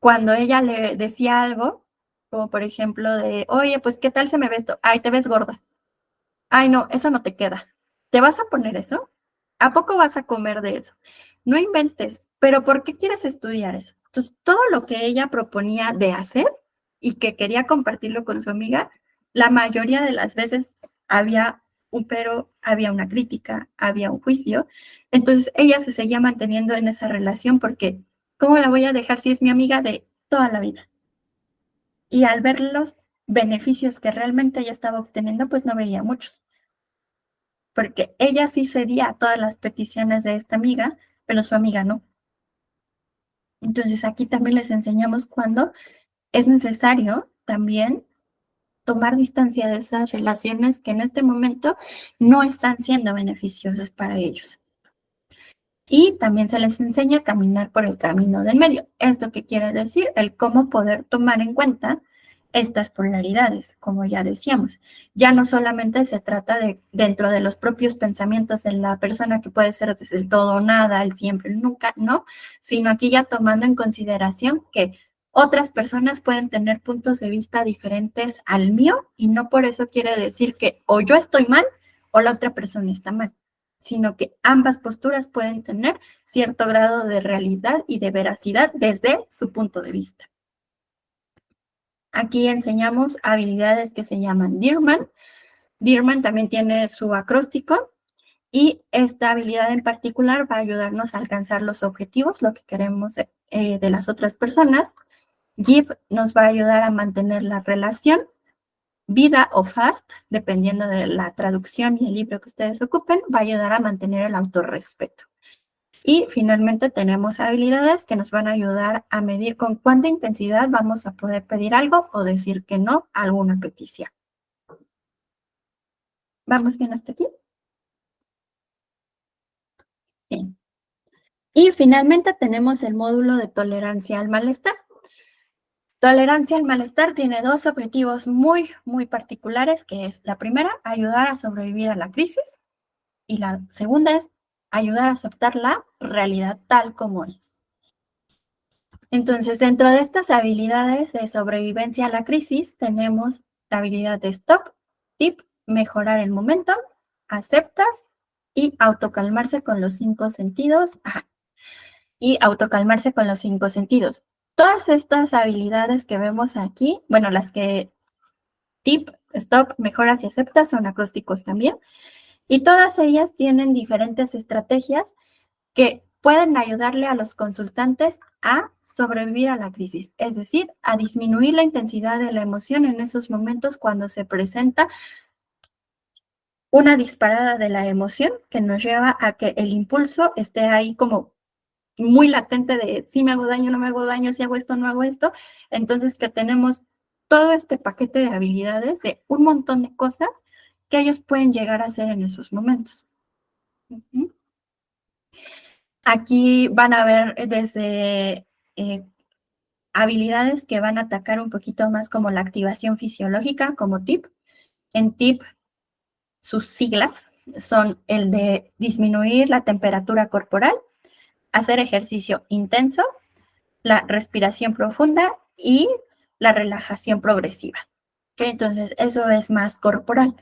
cuando ella le decía algo, como por ejemplo de, oye, pues, ¿qué tal se me ve esto? Ay, te ves gorda. Ay, no, eso no te queda. ¿Te vas a poner eso? ¿A poco vas a comer de eso? No inventes, pero ¿por qué quieres estudiar eso? Entonces, todo lo que ella proponía de hacer y que quería compartirlo con su amiga, la mayoría de las veces había un pero, había una crítica, había un juicio. Entonces, ella se seguía manteniendo en esa relación porque, ¿cómo la voy a dejar si es mi amiga de toda la vida? Y al ver los beneficios que realmente ella estaba obteniendo, pues no veía muchos. Porque ella sí cedía a todas las peticiones de esta amiga, pero su amiga no. Entonces aquí también les enseñamos cuando es necesario también tomar distancia de esas relaciones que en este momento no están siendo beneficiosas para ellos. Y también se les enseña a caminar por el camino del medio. ¿Esto qué quiere decir? El cómo poder tomar en cuenta estas polaridades, como ya decíamos. Ya no solamente se trata de dentro de los propios pensamientos de la persona, que puede ser desde el todo o nada, el siempre, el nunca, no, sino aquí ya tomando en consideración que otras personas pueden tener puntos de vista diferentes al mío, y no por eso quiere decir que o yo estoy mal o la otra persona está mal, sino que ambas posturas pueden tener cierto grado de realidad y de veracidad desde su punto de vista. Aquí enseñamos habilidades que se llaman Dearman. Dearman también tiene su acróstico, y esta habilidad en particular va a ayudarnos a alcanzar los objetivos, lo que queremos de las otras personas. Give nos va a ayudar a mantener la relación. Vida o fast, dependiendo de la traducción y el libro que ustedes ocupen, va a ayudar a mantener el autorrespeto. Y finalmente tenemos habilidades que nos van a ayudar a medir con cuánta intensidad vamos a poder pedir algo o decir que no a alguna petición. ¿Vamos bien hasta aquí? Sí. Y finalmente tenemos el módulo de tolerancia al malestar. Tolerancia al malestar tiene dos objetivos muy, muy particulares, que es la primera, ayudar a sobrevivir a la crisis, y la segunda es ayudar a aceptar la realidad tal como es. Entonces, dentro de estas habilidades de sobrevivencia a la crisis, tenemos la habilidad de stop, tip, mejorar el momento, aceptas y autocalmarse con los 5 sentidos. Y autocalmarse con los 5 sentidos. Todas estas habilidades que vemos aquí, bueno, las que tip, stop, mejoras y aceptas son acrósticos también. Y todas ellas tienen diferentes estrategias que pueden ayudarle a los consultantes a sobrevivir a la crisis, es decir, a disminuir la intensidad de la emoción en esos momentos cuando se presenta una disparada de la emoción que nos lleva a que el impulso esté ahí como muy latente de si me hago daño, no me hago daño, si hago esto, no hago esto. Entonces que tenemos todo este paquete de habilidades de un montón de cosas que ellos pueden llegar a hacer en esos momentos. Aquí van a ver desde habilidades que van a atacar un poquito más como la activación fisiológica, como TIP. En TIP, sus siglas son el de disminuir la temperatura corporal, hacer ejercicio intenso, la respiración profunda y la relajación progresiva. ¿Okay? Entonces, eso es más corporal.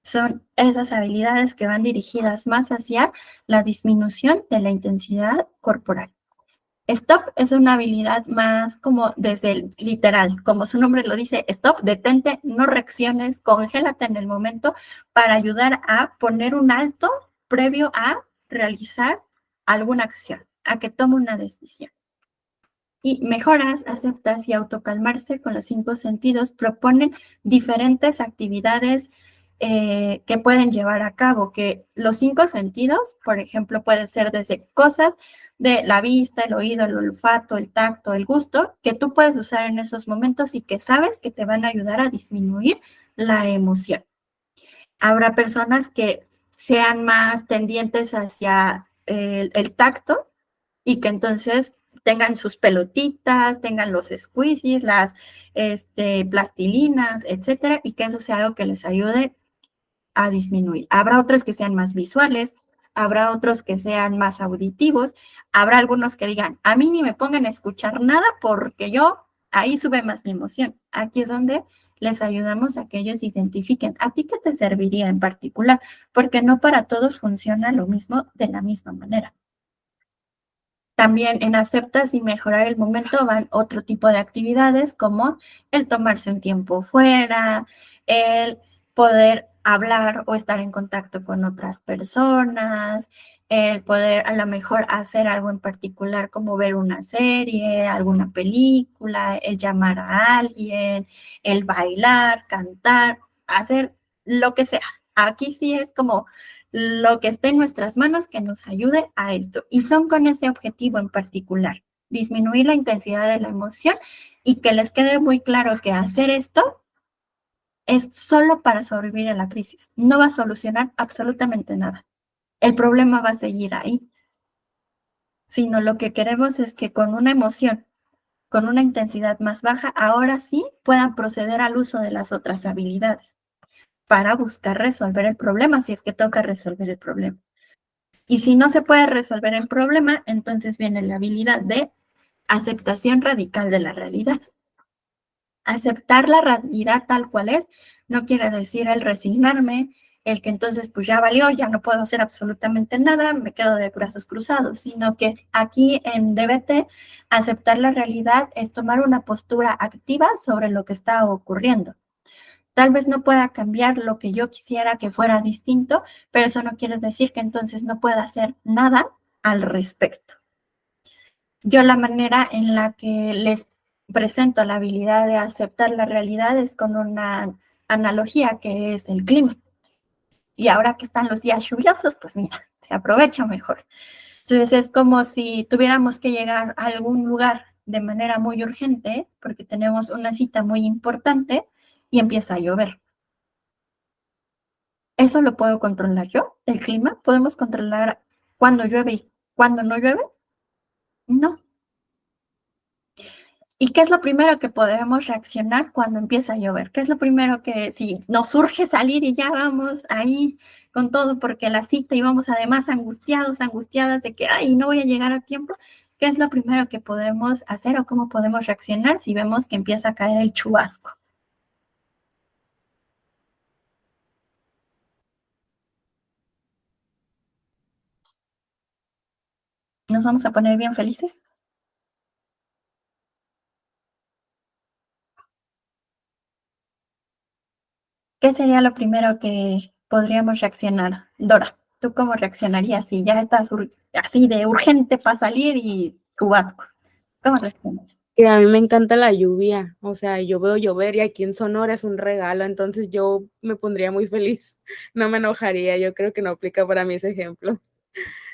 Son esas habilidades que van dirigidas más hacia la disminución de la intensidad corporal. Stop es una habilidad más como desde el literal, como su nombre lo dice, stop, detente, no reacciones, congélate en el momento para ayudar a poner un alto previo a realizar alguna acción, a que tome una decisión. Y mejoras, aceptas y autocalmarse con los 5 sentidos proponen diferentes actividades que pueden llevar a cabo, que los 5 sentidos, por ejemplo, pueden ser desde cosas de la vista, el oído, el olfato, el tacto, el gusto, que tú puedes usar en esos momentos y que sabes que te van a ayudar a disminuir la emoción. Habrá personas que sean más tendientes hacia el tacto y que entonces tengan sus pelotitas, tengan los squeezies, las plastilinas, etcétera, y que eso sea algo que les ayude a disminuir. Habrá otros que sean más visuales, habrá otros que sean más auditivos, habrá algunos que digan, a mí ni me pongan a escuchar nada porque ahí sube más mi emoción. Aquí es donde les ayudamos a que ellos identifiquen a ti qué te serviría en particular, porque no para todos funciona lo mismo de la misma manera. También en aceptas y mejorar el momento van otro tipo de actividades como el tomarse un tiempo fuera, el poder hablar o estar en contacto con otras personas, el poder a lo mejor hacer algo en particular como ver una serie, alguna película, el llamar a alguien, el bailar, cantar, hacer lo que sea. Aquí sí es como lo que esté en nuestras manos que nos ayude a esto. Y son con ese objetivo en particular, disminuir la intensidad de la emoción y que les quede muy claro que hacer esto es solo para sobrevivir a la crisis. No va a solucionar absolutamente nada. El problema va a seguir ahí. Sino lo que queremos es que con una emoción, con una intensidad más baja, ahora sí puedan proceder al uso de las otras habilidades para buscar resolver el problema, si es que toca resolver el problema. Y si no se puede resolver el problema, entonces viene la habilidad de aceptación radical de la realidad. Aceptar la realidad tal cual es no quiere decir el resignarme, el que entonces pues ya valió, ya no puedo hacer absolutamente nada, me quedo de brazos cruzados, sino que aquí en DBT aceptar la realidad es tomar una postura activa sobre lo que está ocurriendo. Tal vez no pueda cambiar lo que yo quisiera que fuera distinto, pero eso no quiere decir que entonces no pueda hacer nada al respecto. Yo la manera en la que les presento la habilidad de aceptar la realidad es con una analogía que es el clima. Y ahora que están los días lluviosos, pues mira, se aprovecha mejor. Entonces es como si tuviéramos que llegar a algún lugar de manera muy urgente, porque tenemos una cita muy importante y empieza a llover. ¿Eso lo puedo controlar yo? ¿El clima? ¿Podemos controlar cuándo llueve y cuándo no llueve? No. ¿Y qué es lo primero que podemos reaccionar cuando empieza a llover? ¿Qué es lo primero que, si nos surge salir y ya vamos ahí con todo porque la cita y vamos además angustiados, angustiadas de que, ay, no voy a llegar a tiempo? ¿Qué es lo primero que podemos hacer o cómo podemos reaccionar si vemos que empieza a caer el chubasco? ¿Nos vamos a poner bien felices? ¿Qué sería lo primero que podríamos reaccionar? Dora, ¿tú cómo reaccionarías si ya estás así de urgente para salir y chubasco? ¿Cómo reaccionarías? Que a mí me encanta la lluvia, o sea, yo veo llover y aquí en Sonora es un regalo, entonces yo me pondría muy feliz, no me enojaría, yo creo que no aplica para mí ese ejemplo,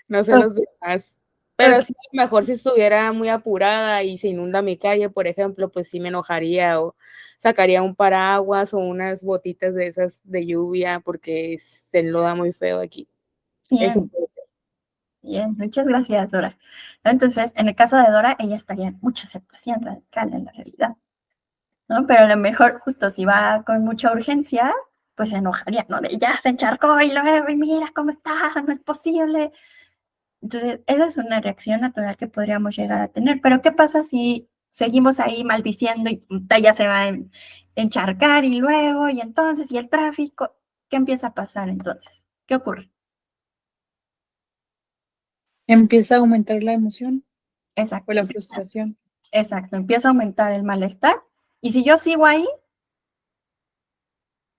no sé los demás, pero sí, a lo mejor si estuviera muy apurada y se inunda mi calle, por ejemplo, pues sí me enojaría o sacaría un paraguas o unas botitas de esas de lluvia porque se enloda muy feo aquí. Eso. Bien, muchas gracias, Dora. Entonces, en el caso de Dora, ella estaría en mucha aceptación radical en la realidad, ¿no? Pero a lo mejor, justo si va con mucha urgencia, pues se enojaría, ¿no? De ya se encharcó y luego, y mira cómo está, no es posible. Entonces, esa es una reacción natural que podríamos llegar a tener. Pero, ¿qué pasa si seguimos ahí maldiciendo y ya se va a encharcar y luego, y entonces, y el tráfico? ¿Qué empieza a pasar entonces? ¿Qué ocurre? Empieza a aumentar la emoción Exacto. o la frustración. Exacto, empieza a aumentar el malestar. Y si yo sigo ahí,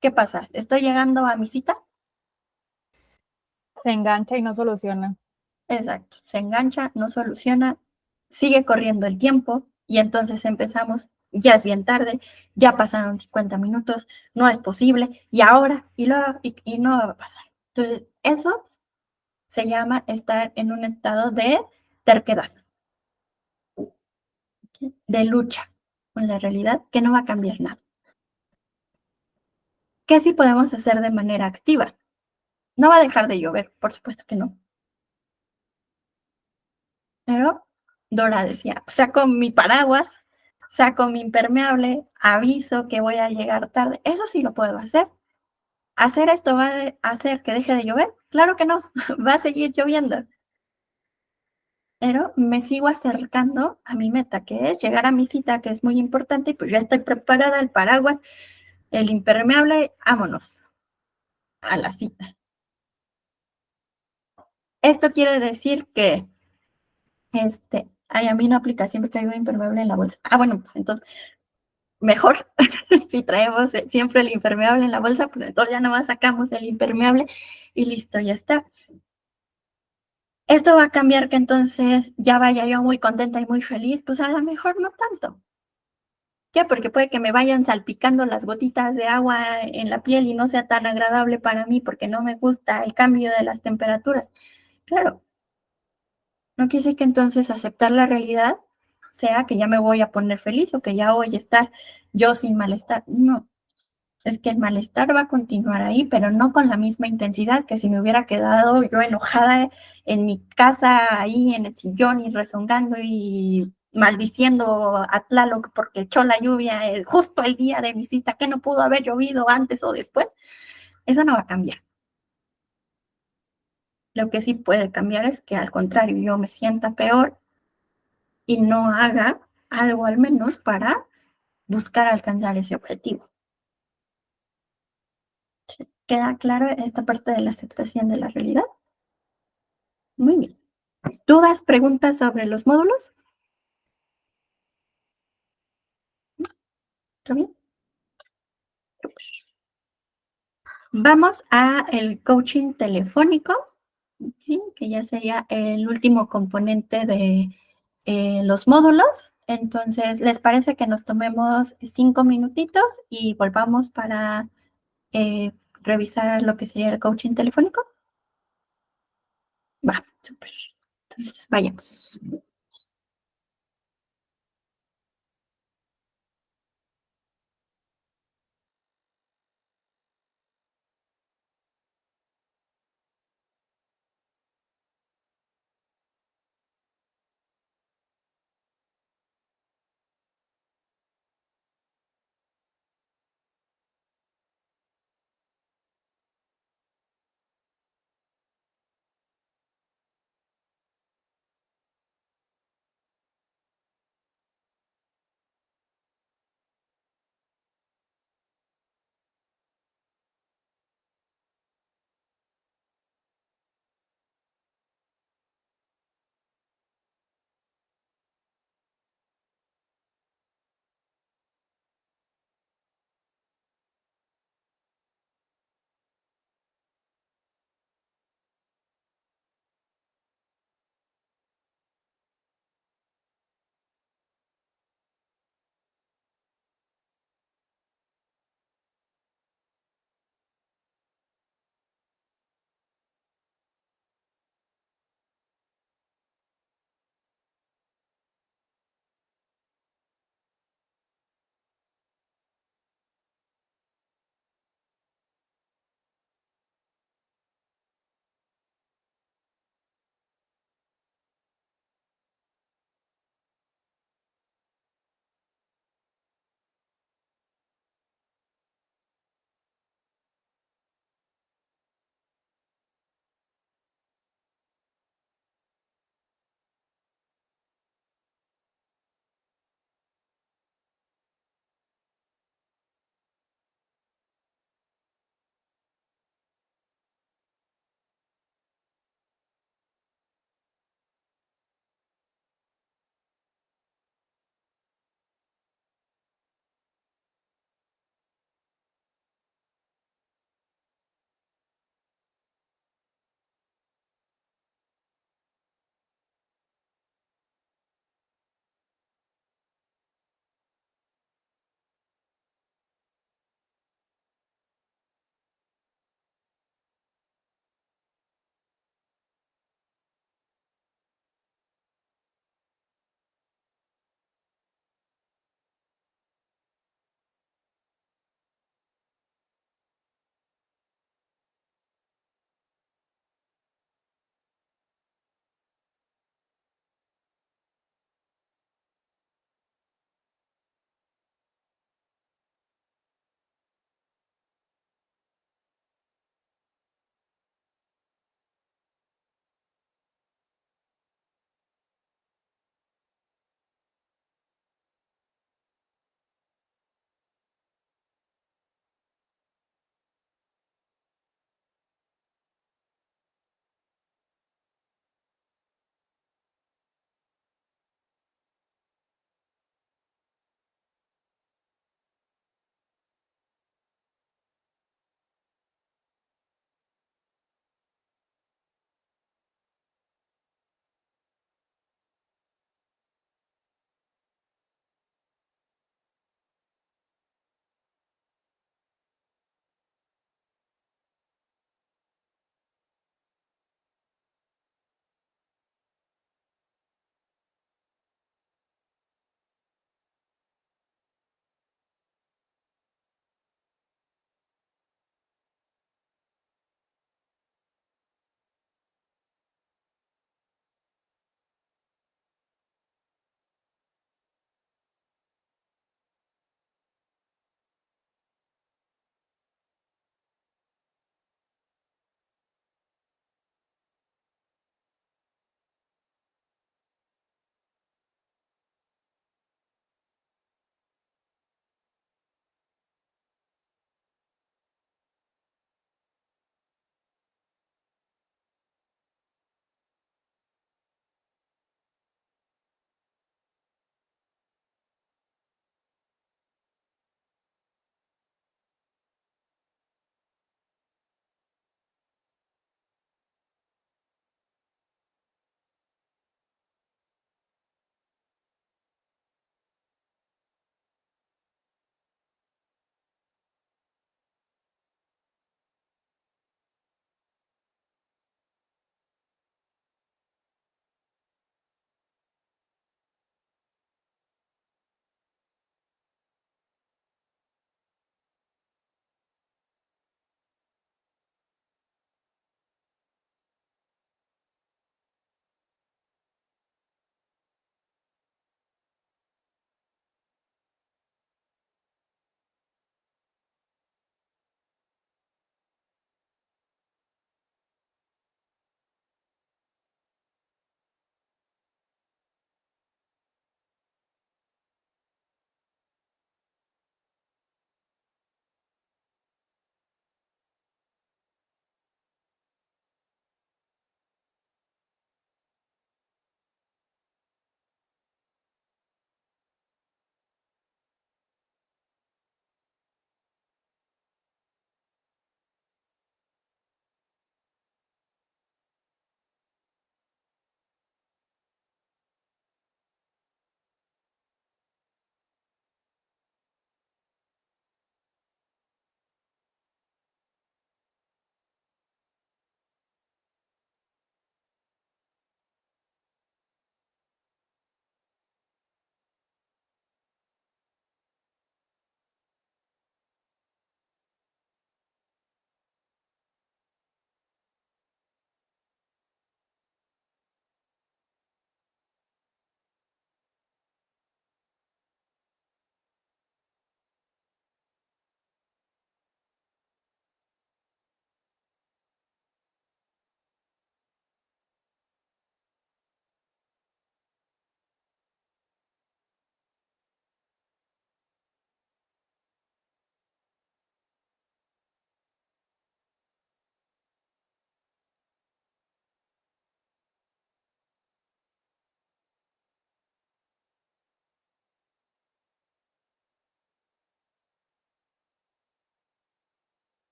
¿qué pasa? ¿Estoy llegando a mi cita? Se engancha y no soluciona. Exacto, se engancha, no soluciona, sigue corriendo el tiempo y entonces empezamos, ya es bien tarde, ya pasaron 50 minutos, no es posible, y ahora, y luego, y no va a pasar. Entonces, eso se llama estar en un estado de terquedad, de lucha con la realidad que no va a cambiar nada. ¿Qué sí podemos hacer de manera activa? No va a dejar de llover, por supuesto que no. Pero Dora decía, saco mi paraguas, saco mi impermeable, aviso que voy a llegar tarde. Eso sí lo puedo hacer. ¿Hacer esto va a hacer que deje de llover? Claro que no, va a seguir lloviendo. Pero me sigo acercando a mi meta, que es llegar a mi cita, que es muy importante, y pues ya estoy preparada, el paraguas, el impermeable, vámonos a la cita. Esto quiere decir que, ay, a mí no aplica, siempre traigo impermeable en la bolsa. Ah, bueno, pues entonces, mejor, si traemos siempre el impermeable en la bolsa, pues entonces ya nomás sacamos el impermeable y listo, ya está. Esto va a cambiar que entonces ya vaya yo muy contenta y muy feliz, pues a lo mejor no tanto. ¿Qué? Porque puede que me vayan salpicando las gotitas de agua en la piel y no sea tan agradable para mí porque no me gusta el cambio de las temperaturas. Claro, no quiere decir que entonces aceptar la realidad sea que ya me voy a poner feliz o que ya voy a estar yo sin malestar. No, es que el malestar va a continuar ahí, pero no con la misma intensidad que si me hubiera quedado yo enojada en mi casa, ahí en el sillón y rezongando y maldiciendo a Tlaloc porque echó la lluvia justo el día de mi cita, que no pudo haber llovido antes o después. Eso no va a cambiar. Lo que sí puede cambiar es que al contrario, yo me sienta peor y no haga algo al menos para buscar alcanzar ese objetivo. ¿Queda claro esta parte de la aceptación de la realidad? Muy bien. ¿Dudas, preguntas sobre los módulos? ¿Está bien? Vamos a el coaching telefónico, ¿sí? Que ya sería el último componente de los módulos. Entonces, ¿les parece que nos tomemos 5 minutitos y volvamos para revisar lo que sería el coaching telefónico? Va, súper. Entonces, vayamos.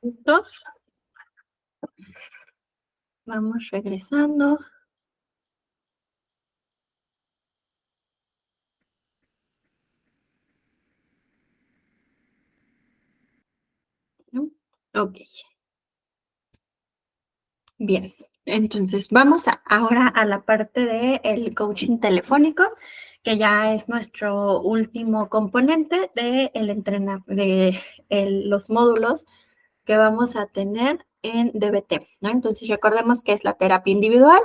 ¿Listos? Vamos regresando. ¿No? Ok. Bien, entonces vamos ahora a la parte del coaching telefónico, que ya es nuestro último componente de los módulos que vamos a tener en DBT, ¿no? Entonces recordemos que es la terapia individual,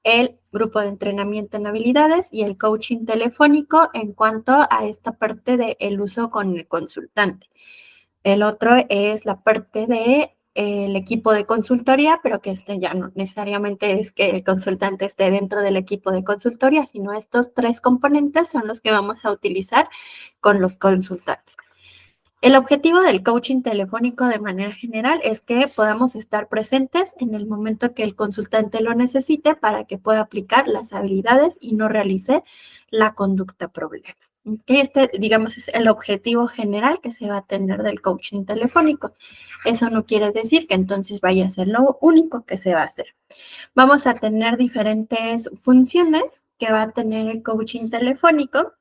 el grupo de entrenamiento en habilidades y el coaching telefónico en cuanto a esta parte del uso con el consultante. El otro es la parte de el equipo de consultoría, pero que ya no necesariamente es que el consultante esté dentro del equipo de consultoría, sino estos 3 componentes son los que vamos a utilizar con los consultantes. El objetivo del coaching telefónico de manera general es que podamos estar presentes en el momento que el consultante lo necesite para que pueda aplicar las habilidades y no realice la conducta problema. Este, digamos, es el objetivo general que se va a tener del coaching telefónico. Eso no quiere decir que entonces vaya a ser lo único que se va a hacer. Vamos a tener diferentes funciones que va a tener el coaching telefónico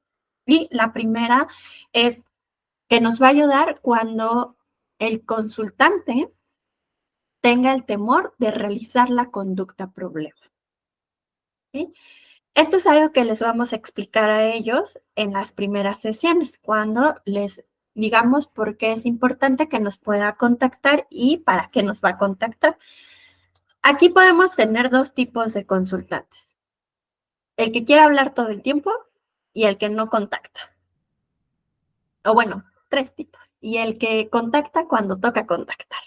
y la primera es que nos va a ayudar cuando el consultante tenga el temor de realizar la conducta problema. ¿Sí? Esto es algo que les vamos a explicar a ellos en las primeras sesiones, cuando les digamos por qué es importante que nos pueda contactar y para qué nos va a contactar. Aquí podemos tener 2 tipos de consultantes. El que quiere hablar todo el tiempo y el que no contacta. O bueno, 3 tipos. Y el que contacta cuando toca contactar.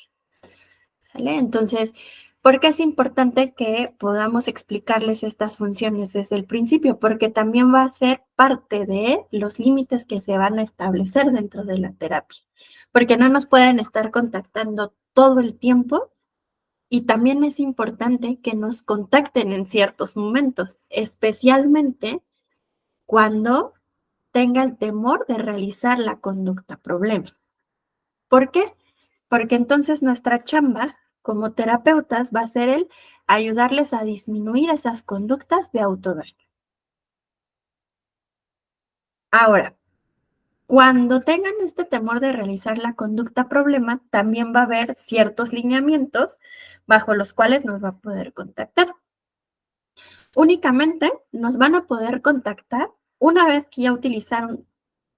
¿Sale? Entonces, ¿por qué es importante que podamos explicarles estas funciones desde el principio? Porque también va a ser parte de los límites que se van a establecer dentro de la terapia. Porque no nos pueden estar contactando todo el tiempo y también es importante que nos contacten en ciertos momentos, especialmente cuando tenga el temor de realizar la conducta problema. ¿Por qué? Porque entonces nuestra chamba como terapeutas va a ser el ayudarles a disminuir esas conductas de autodaño. Ahora, cuando tengan este temor de realizar la conducta problema, también va a haber ciertos lineamientos bajo los cuales nos va a poder contactar. Únicamente nos van a poder contactar una vez que ya utilizaron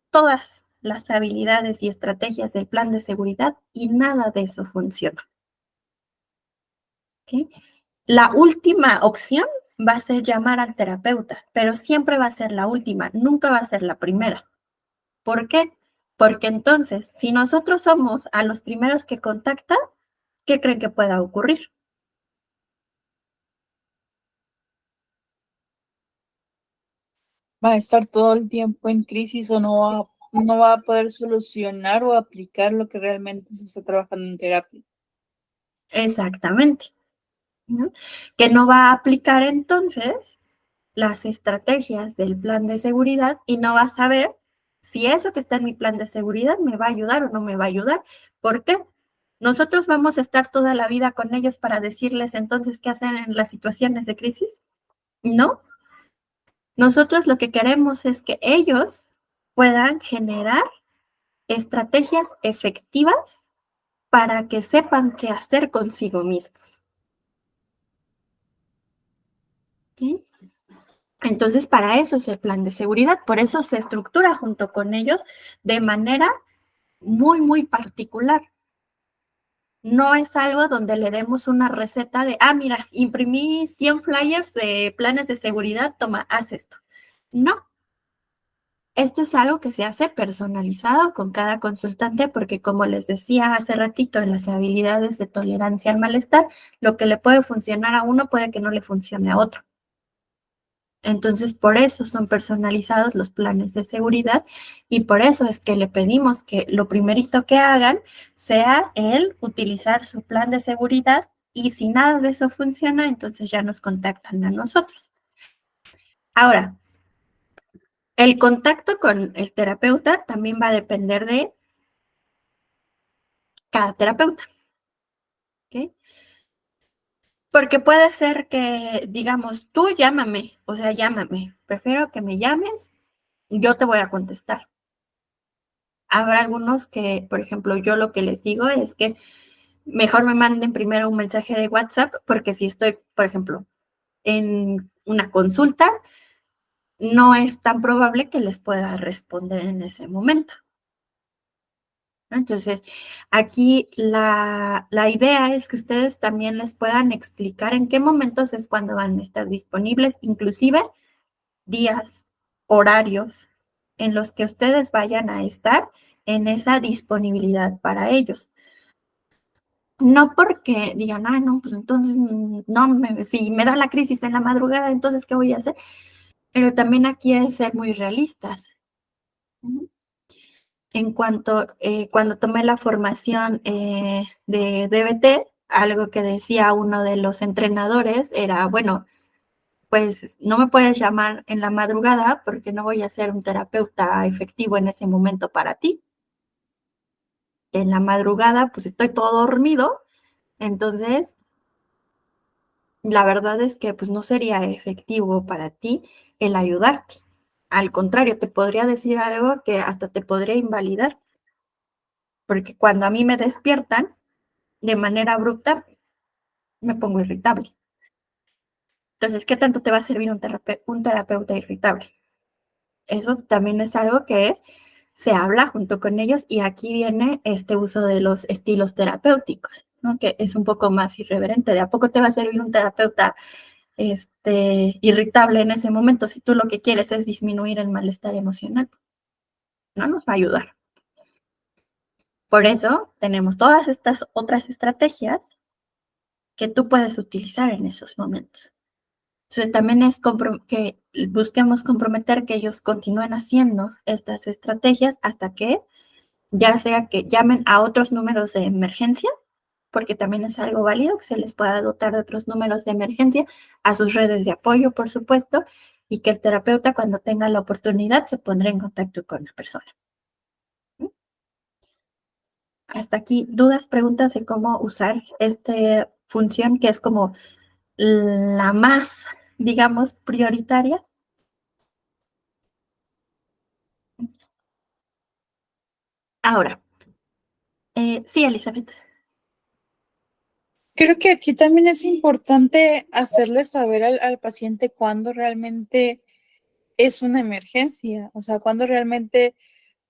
todas las habilidades y estrategias del plan de seguridad y nada de eso funciona. ¿Okay? La última opción va a ser llamar al terapeuta, pero siempre va a ser la última, nunca va a ser la primera. ¿Por qué? Porque entonces, si nosotros somos a los primeros que contactan, ¿qué creen que pueda ocurrir? Va a estar todo el tiempo en crisis o no va a poder solucionar o aplicar lo que realmente se está trabajando en terapia. Exactamente. ¿No? Que no va a aplicar entonces las estrategias del plan de seguridad y no va a saber si eso que está en mi plan de seguridad me va a ayudar o no me va a ayudar. ¿Por qué? ¿Nosotros vamos a estar toda la vida con ellos para decirles entonces qué hacer en las situaciones de crisis? No. Nosotros lo que queremos es que ellos puedan generar estrategias efectivas para que sepan qué hacer consigo mismos. ¿Sí? Entonces, para eso es el plan de seguridad, por eso se estructura junto con ellos de manera muy, muy particular. No es algo donde le demos una receta de, mira, imprimí 100 flyers de planes de seguridad, toma, haz esto. No. Esto es algo que se hace personalizado con cada consultante porque, como les decía hace ratito, en las habilidades de tolerancia al malestar, lo que le puede funcionar a uno puede que no le funcione a otro. Entonces, por eso son personalizados los planes de seguridad y por eso es que le pedimos que lo primerito que hagan sea el utilizar su plan de seguridad y si nada de eso funciona, entonces ya nos contactan a nosotros. Ahora, el contacto con el terapeuta también va a depender de cada terapeuta. ¿ok? Porque puede ser que, digamos, tú llámame, o sea, llámame, prefiero que me llames, yo te voy a contestar. Habrá algunos que, por ejemplo, yo lo que les digo es que mejor me manden primero un mensaje de WhatsApp, porque si estoy, por ejemplo, en una consulta, no es tan probable que les pueda responder en ese momento, ¿no? Entonces, aquí la idea es que ustedes también les puedan explicar en qué momentos es cuando van a estar disponibles, inclusive días, horarios en los que ustedes vayan a estar en esa disponibilidad para ellos. No porque digan, ah, no, pues entonces, si me da la crisis en la madrugada, entonces, ¿qué voy a hacer? Pero también aquí es ser muy realistas. En cuanto, cuando tomé la formación de DBT, algo que decía uno de los entrenadores era, bueno, pues no me puedes llamar en la madrugada porque no voy a ser un terapeuta efectivo en ese momento para ti. En la madrugada, pues estoy todo dormido, entonces la verdad es que pues no sería efectivo para ti el ayudarte. Al contrario, te podría decir algo que hasta te podría invalidar, porque cuando a mí me despiertan de manera abrupta, me pongo irritable. Entonces, ¿qué tanto te va a servir un terapeuta irritable? Eso también es algo que se habla junto con ellos y aquí viene este uso de los estilos terapéuticos, ¿no? Que es un poco más irreverente. ¿De a poco te va a servir un terapeuta irritable en ese momento si tú lo que quieres es disminuir el malestar emocional? No nos va a ayudar. Por eso tenemos todas estas otras estrategias que tú puedes utilizar en esos momentos. Entonces también es que busquemos comprometer que ellos continúen haciendo estas estrategias hasta que ya sea que llamen a otros números de emergencia, porque también es algo válido que se les pueda dotar de otros números de emergencia, a sus redes de apoyo, por supuesto, y que el terapeuta cuando tenga la oportunidad se pondrá en contacto con la persona. Hasta aquí, dudas, preguntas de cómo usar esta función que es como la más, digamos, prioritaria. Ahora, sí, Elizabeth. Creo que aquí también es importante hacerle saber al paciente cuándo realmente es una emergencia, o sea, cuándo realmente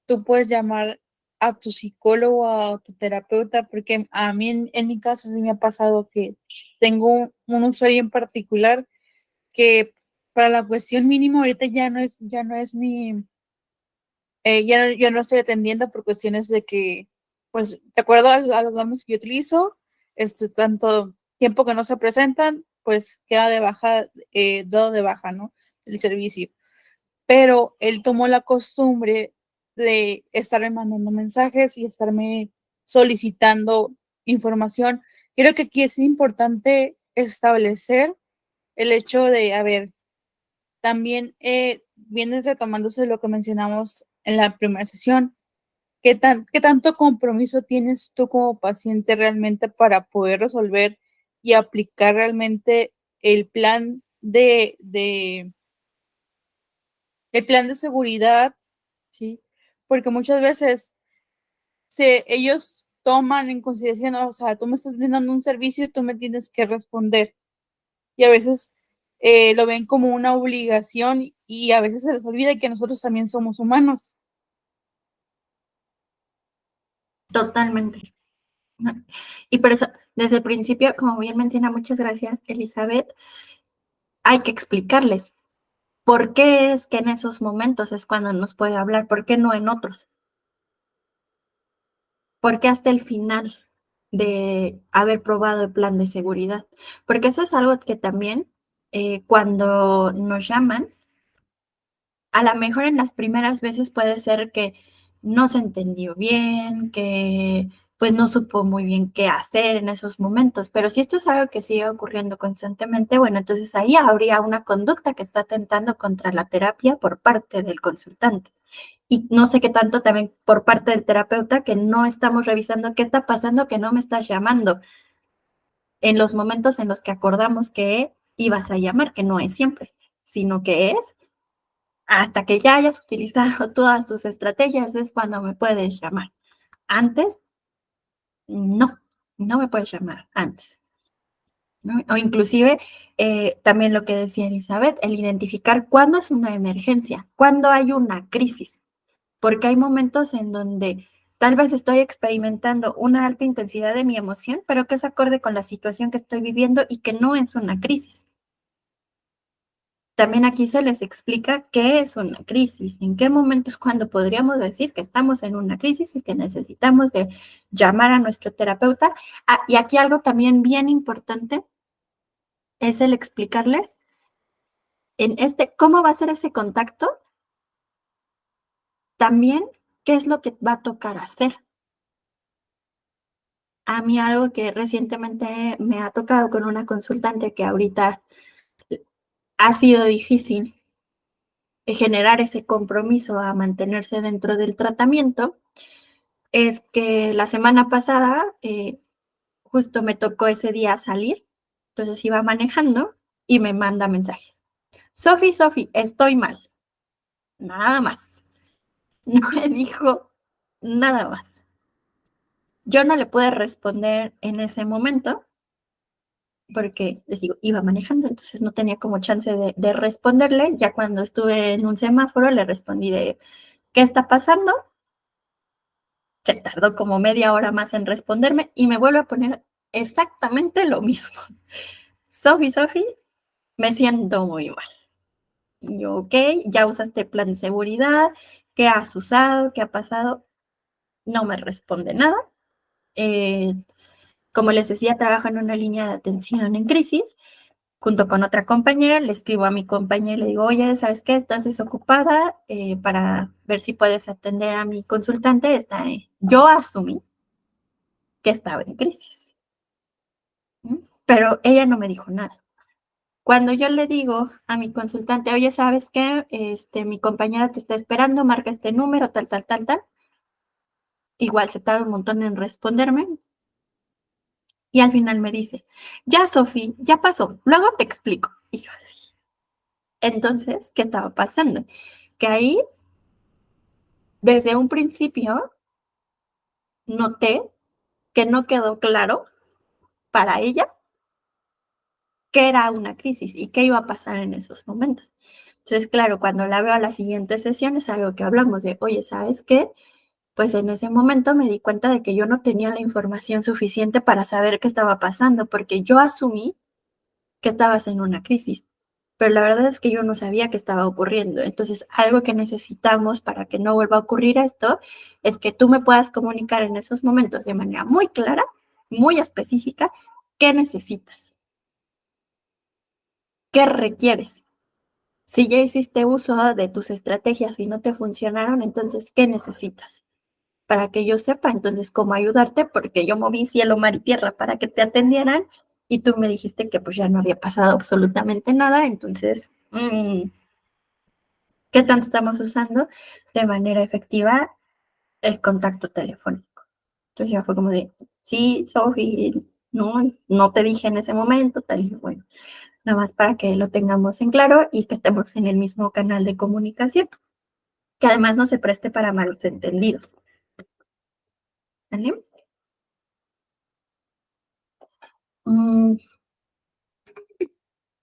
tú puedes llamar a tu psicólogo o a tu terapeuta, porque a mí en mi caso sí me ha pasado que tengo un usuario en particular que para la cuestión mínima ahorita ya no es mi, ya no estoy atendiendo por cuestiones de que, pues, de acuerdo a los nombres que yo utilizo, tanto tiempo que no se presentan, pues queda de baja, dado de baja, ¿no? El servicio. Pero él tomó la costumbre de estarme mandando mensajes y estarme solicitando información. Creo que aquí es importante establecer el hecho de, a ver, también viene retomándose lo que mencionamos en la primera sesión. ¿Qué tanto compromiso tienes tú como paciente realmente para poder resolver y aplicar realmente el plan el plan de seguridad, ¿sí? Porque muchas veces ellos toman en consideración, o sea, tú me estás brindando un servicio y tú me tienes que responder. Y a veces lo ven como una obligación y a veces se les olvida que nosotros también somos humanos. Totalmente. Y por eso, desde el principio, como bien menciona, muchas gracias, Elizabeth, hay que explicarles por qué es que en esos momentos es cuando nos puede hablar, por qué no en otros. ¿Por qué hasta el final de haber probado el plan de seguridad? Porque eso es algo que también cuando nos llaman, a lo mejor en las primeras veces puede ser que no se entendió bien, que pues no supo muy bien qué hacer en esos momentos, pero si esto es algo que sigue ocurriendo constantemente, bueno, entonces ahí habría una conducta que está atentando contra la terapia por parte del consultante. Y no sé qué tanto también por parte del terapeuta que no estamos revisando qué está pasando, que no me estás llamando. en los momentos en los que acordamos que ibas a llamar, que no es siempre, sino que es hasta que ya hayas utilizado todas tus estrategias, es cuando me puedes llamar. Antes, no me puedes llamar antes, ¿no? O inclusive, también lo que decía Elizabeth, el identificar cuándo es una emergencia, cuándo hay una crisis, porque hay momentos en donde tal vez estoy experimentando una alta intensidad de mi emoción, pero que es acorde con la situación que estoy viviendo y que no es una crisis. También aquí se les explica qué es una crisis, en qué momentos cuando podríamos decir que estamos en una crisis y que necesitamos de llamar a nuestro terapeuta. Ah, y aquí algo también bien importante es el explicarles en cómo va a ser ese contacto, también qué es lo que va a tocar hacer. A mí algo que recientemente me ha tocado con una consultante que ahorita ha sido difícil generar ese compromiso a mantenerse dentro del tratamiento, es que la semana pasada justo me tocó ese día salir, entonces iba manejando y me manda mensaje. Sofi, estoy mal. Nada más. No me dijo nada más. Yo no le pude responder en ese momento porque, les digo, iba manejando, entonces no tenía como chance de responderle. Ya cuando estuve en un semáforo le respondí de, ¿qué está pasando? Se tardó como media hora más en responderme y me vuelve a poner exactamente lo mismo. Sofi, me siento muy mal. Y yo, ok, ya usaste plan de seguridad, ¿qué has usado? ¿Qué ha pasado? No me responde nada. Como les decía, trabajo en una línea de atención en crisis. Junto con otra compañera, le escribo a mi compañera y le digo, oye, ¿sabes qué? ¿Estás desocupada? Para ver si puedes atender a mi consultante. Yo asumí que estaba en crisis, pero ella no me dijo nada. Cuando yo le digo a mi consultante, oye, ¿sabes qué? Mi compañera te está esperando, marca este número, tal, igual se tarda un montón en responderme. Y al final me dice, ya, Sofi, ya pasó, luego te explico. Y yo así. Entonces, ¿qué estaba pasando? Que ahí, desde un principio, noté que no quedó claro para ella qué era una crisis y qué iba a pasar en esos momentos. Entonces, claro, cuando la veo a la siguiente sesión es algo que hablamos de, oye, ¿sabes qué? Pues en ese momento me di cuenta de que yo no tenía la información suficiente para saber qué estaba pasando, porque yo asumí que estabas en una crisis, pero la verdad es que yo no sabía qué estaba ocurriendo. Entonces, algo que necesitamos para que no vuelva a ocurrir esto es que tú me puedas comunicar en esos momentos de manera muy clara, muy específica, qué necesitas, qué requieres. Si ya hiciste uso de tus estrategias y no te funcionaron, entonces, ¿qué necesitas? Para que yo sepa entonces cómo ayudarte, porque yo moví cielo, mar y tierra para que te atendieran y tú me dijiste que pues ya no había pasado absolutamente nada, entonces, ¿qué tanto estamos usando de manera efectiva el contacto telefónico? Entonces ya fue como de, sí, Sofi, no te dije en ese momento, tal y bueno, nada más para que lo tengamos en claro y que estemos en el mismo canal de comunicación, que además no se preste para malos entendidos. ¿Sale?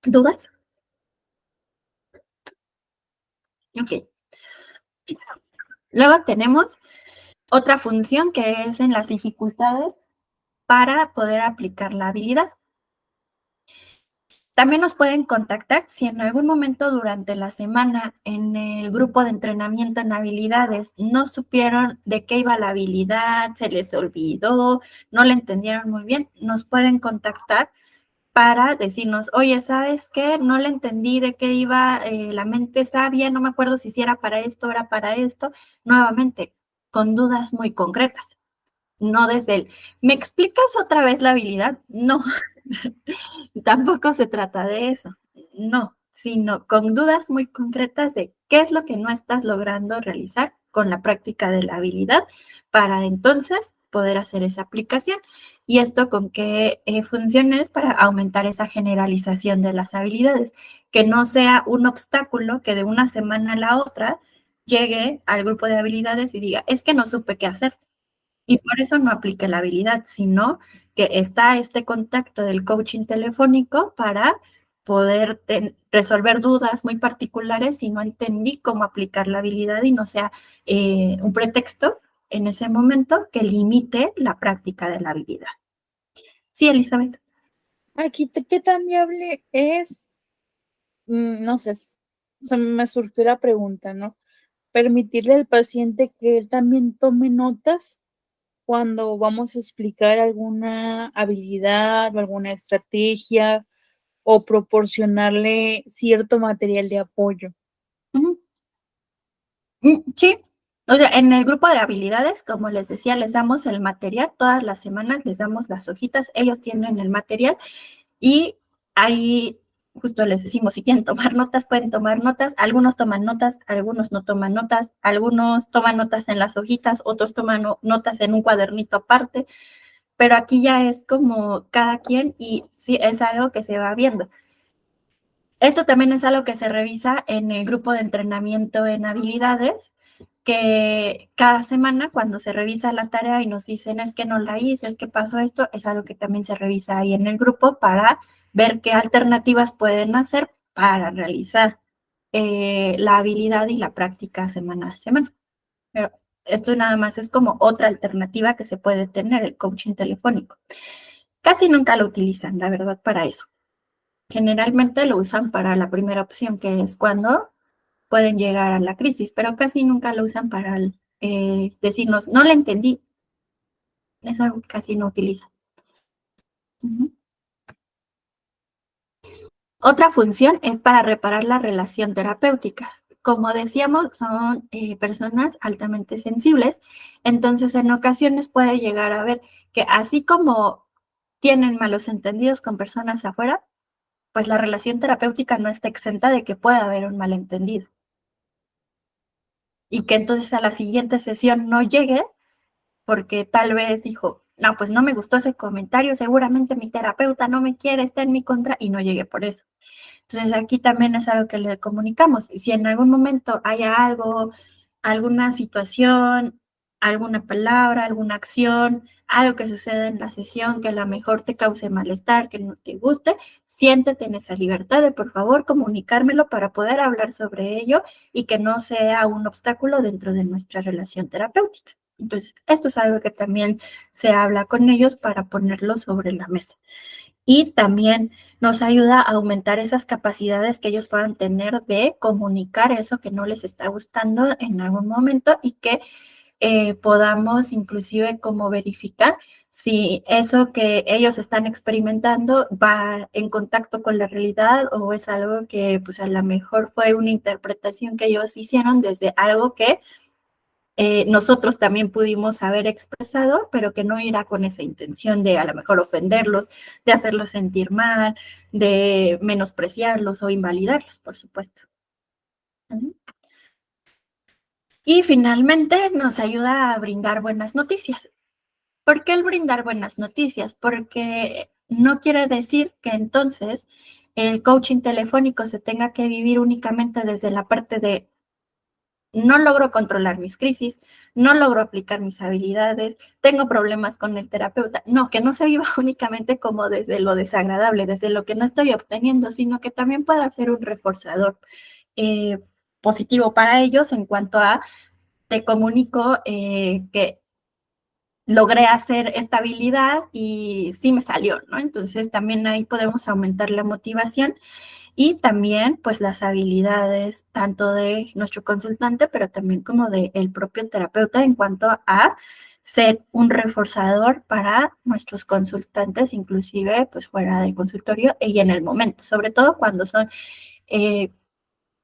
¿Dudas? Ok. Luego tenemos otra función que es en las dificultades para poder aplicar la habilidad. También nos pueden contactar si en algún momento durante la semana en el grupo de entrenamiento en habilidades no supieron de qué iba la habilidad, se les olvidó, no la entendieron muy bien, nos pueden contactar para decirnos, oye, ¿sabes qué? No le entendí de qué iba la mente sabia, no me acuerdo si era para esto o era para esto. Nuevamente, con dudas muy concretas, no desde el, ¿me explicas otra vez la habilidad? No, tampoco se trata de eso, no, sino con dudas muy concretas de qué es lo que no estás logrando realizar con la práctica de la habilidad para entonces poder hacer esa aplicación. ¿Y esto con qué funciones? Para aumentar esa generalización de las habilidades, que no sea un obstáculo que de una semana a la otra llegue al grupo de habilidades y diga, es que no supe qué hacer. Y por eso no aplique la habilidad, sino que está este contacto del coaching telefónico para poder resolver dudas muy particulares si no entendí cómo aplicar la habilidad y no sea un pretexto en ese momento que limite la práctica de la habilidad. Sí, Elizabeth. Aquí, ¿qué tan viable es? No sé, se me surgió la pregunta, ¿no? Permitirle al paciente que él también tome notas cuando vamos a explicar alguna habilidad o alguna estrategia o proporcionarle cierto material de apoyo. Sí, o sea, en el grupo de habilidades, como les decía, les damos el material, todas las semanas les damos las hojitas, ellos tienen el material y ahí justo les decimos, si quieren tomar notas, pueden tomar notas, algunos toman notas, algunos no toman notas, algunos toman notas en las hojitas, otros toman notas en un cuadernito aparte, pero aquí ya es como cada quien y sí, es algo que se va viendo. Esto también es algo que se revisa en el grupo de entrenamiento en habilidades, que cada semana cuando se revisa la tarea y nos dicen es que no la hice, es que pasó esto, es algo que también se revisa ahí en el grupo para ver qué alternativas pueden hacer para realizar la habilidad y la práctica semana a semana. Pero esto nada más es como otra alternativa que se puede tener, el coaching telefónico. Casi nunca lo utilizan, la verdad, para eso. Generalmente lo usan para la primera opción, que es cuando pueden llegar a la crisis, pero casi nunca lo usan para decirnos, no le entendí. Eso casi no utiliza. Otra función es para reparar la relación terapéutica. Como decíamos, son personas altamente sensibles, entonces en ocasiones puede llegar a ver que así como tienen malos entendidos con personas afuera, pues la relación terapéutica no está exenta de que pueda haber un malentendido. Y que entonces a la siguiente sesión no llegue porque tal vez dijo, no, pues no me gustó ese comentario, seguramente mi terapeuta no me quiere, está en mi contra y no llegue por eso. Entonces aquí también es algo que le comunicamos. Si en algún momento haya algo, alguna situación, alguna palabra, alguna acción, algo que suceda en la sesión que a lo mejor te cause malestar, que no te guste, siéntete en esa libertad de por favor comunicármelo para poder hablar sobre ello y que no sea un obstáculo dentro de nuestra relación terapéutica. Entonces, esto es algo que también se habla con ellos para ponerlo sobre la mesa. Y también nos ayuda a aumentar esas capacidades que ellos puedan tener de comunicar eso que no les está gustando en algún momento y que podamos inclusive como verificar si eso que ellos están experimentando va en contacto con la realidad o es algo que pues a lo mejor fue una interpretación que ellos hicieron desde algo que nosotros también pudimos haber expresado, pero que no era con esa intención de a lo mejor ofenderlos, de hacerlos sentir mal, de menospreciarlos o invalidarlos, por supuesto. Y finalmente nos ayuda a brindar buenas noticias. ¿Por qué el brindar buenas noticias? Porque no quiere decir que entonces el coaching telefónico se tenga que vivir únicamente desde la parte de no logro controlar mis crisis, no logro aplicar mis habilidades, tengo problemas con el terapeuta. No, que no se viva únicamente como desde lo desagradable, desde lo que no estoy obteniendo, sino que también pueda ser un reforzador positivo para ellos en cuanto a te comunico que logré hacer esta habilidad y sí me salió, ¿no? Entonces también ahí podemos aumentar la motivación y también pues las habilidades tanto de nuestro consultante, pero también como del propio terapeuta en cuanto a ser un reforzador para nuestros consultantes, inclusive pues fuera del consultorio y en el momento, sobre todo cuando son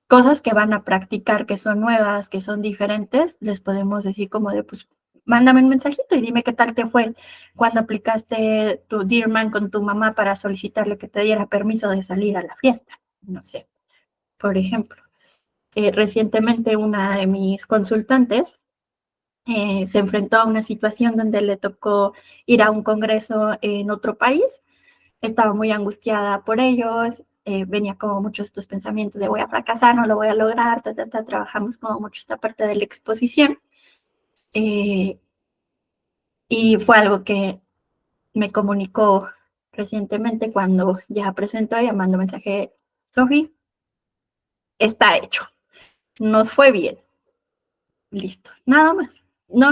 cosas que van a practicar, que son nuevas, que son diferentes, les podemos decir como de pues mándame un mensajito y dime qué tal te fue cuando aplicaste tu Dearman con tu mamá para solicitarle que te diera permiso de salir a la fiesta. No sé, por ejemplo. Recientemente una de mis consultantes se enfrentó a una situación donde le tocó ir a un congreso en otro país. Estaba muy angustiada por ellos, venía como muchos estos pensamientos de voy a fracasar, no lo voy a lograr, trabajamos como mucho esta parte de la exposición. Y fue algo que me comunicó recientemente cuando ya presentó y mandó mensaje, Sofi, está hecho, nos fue bien, listo, nada más. No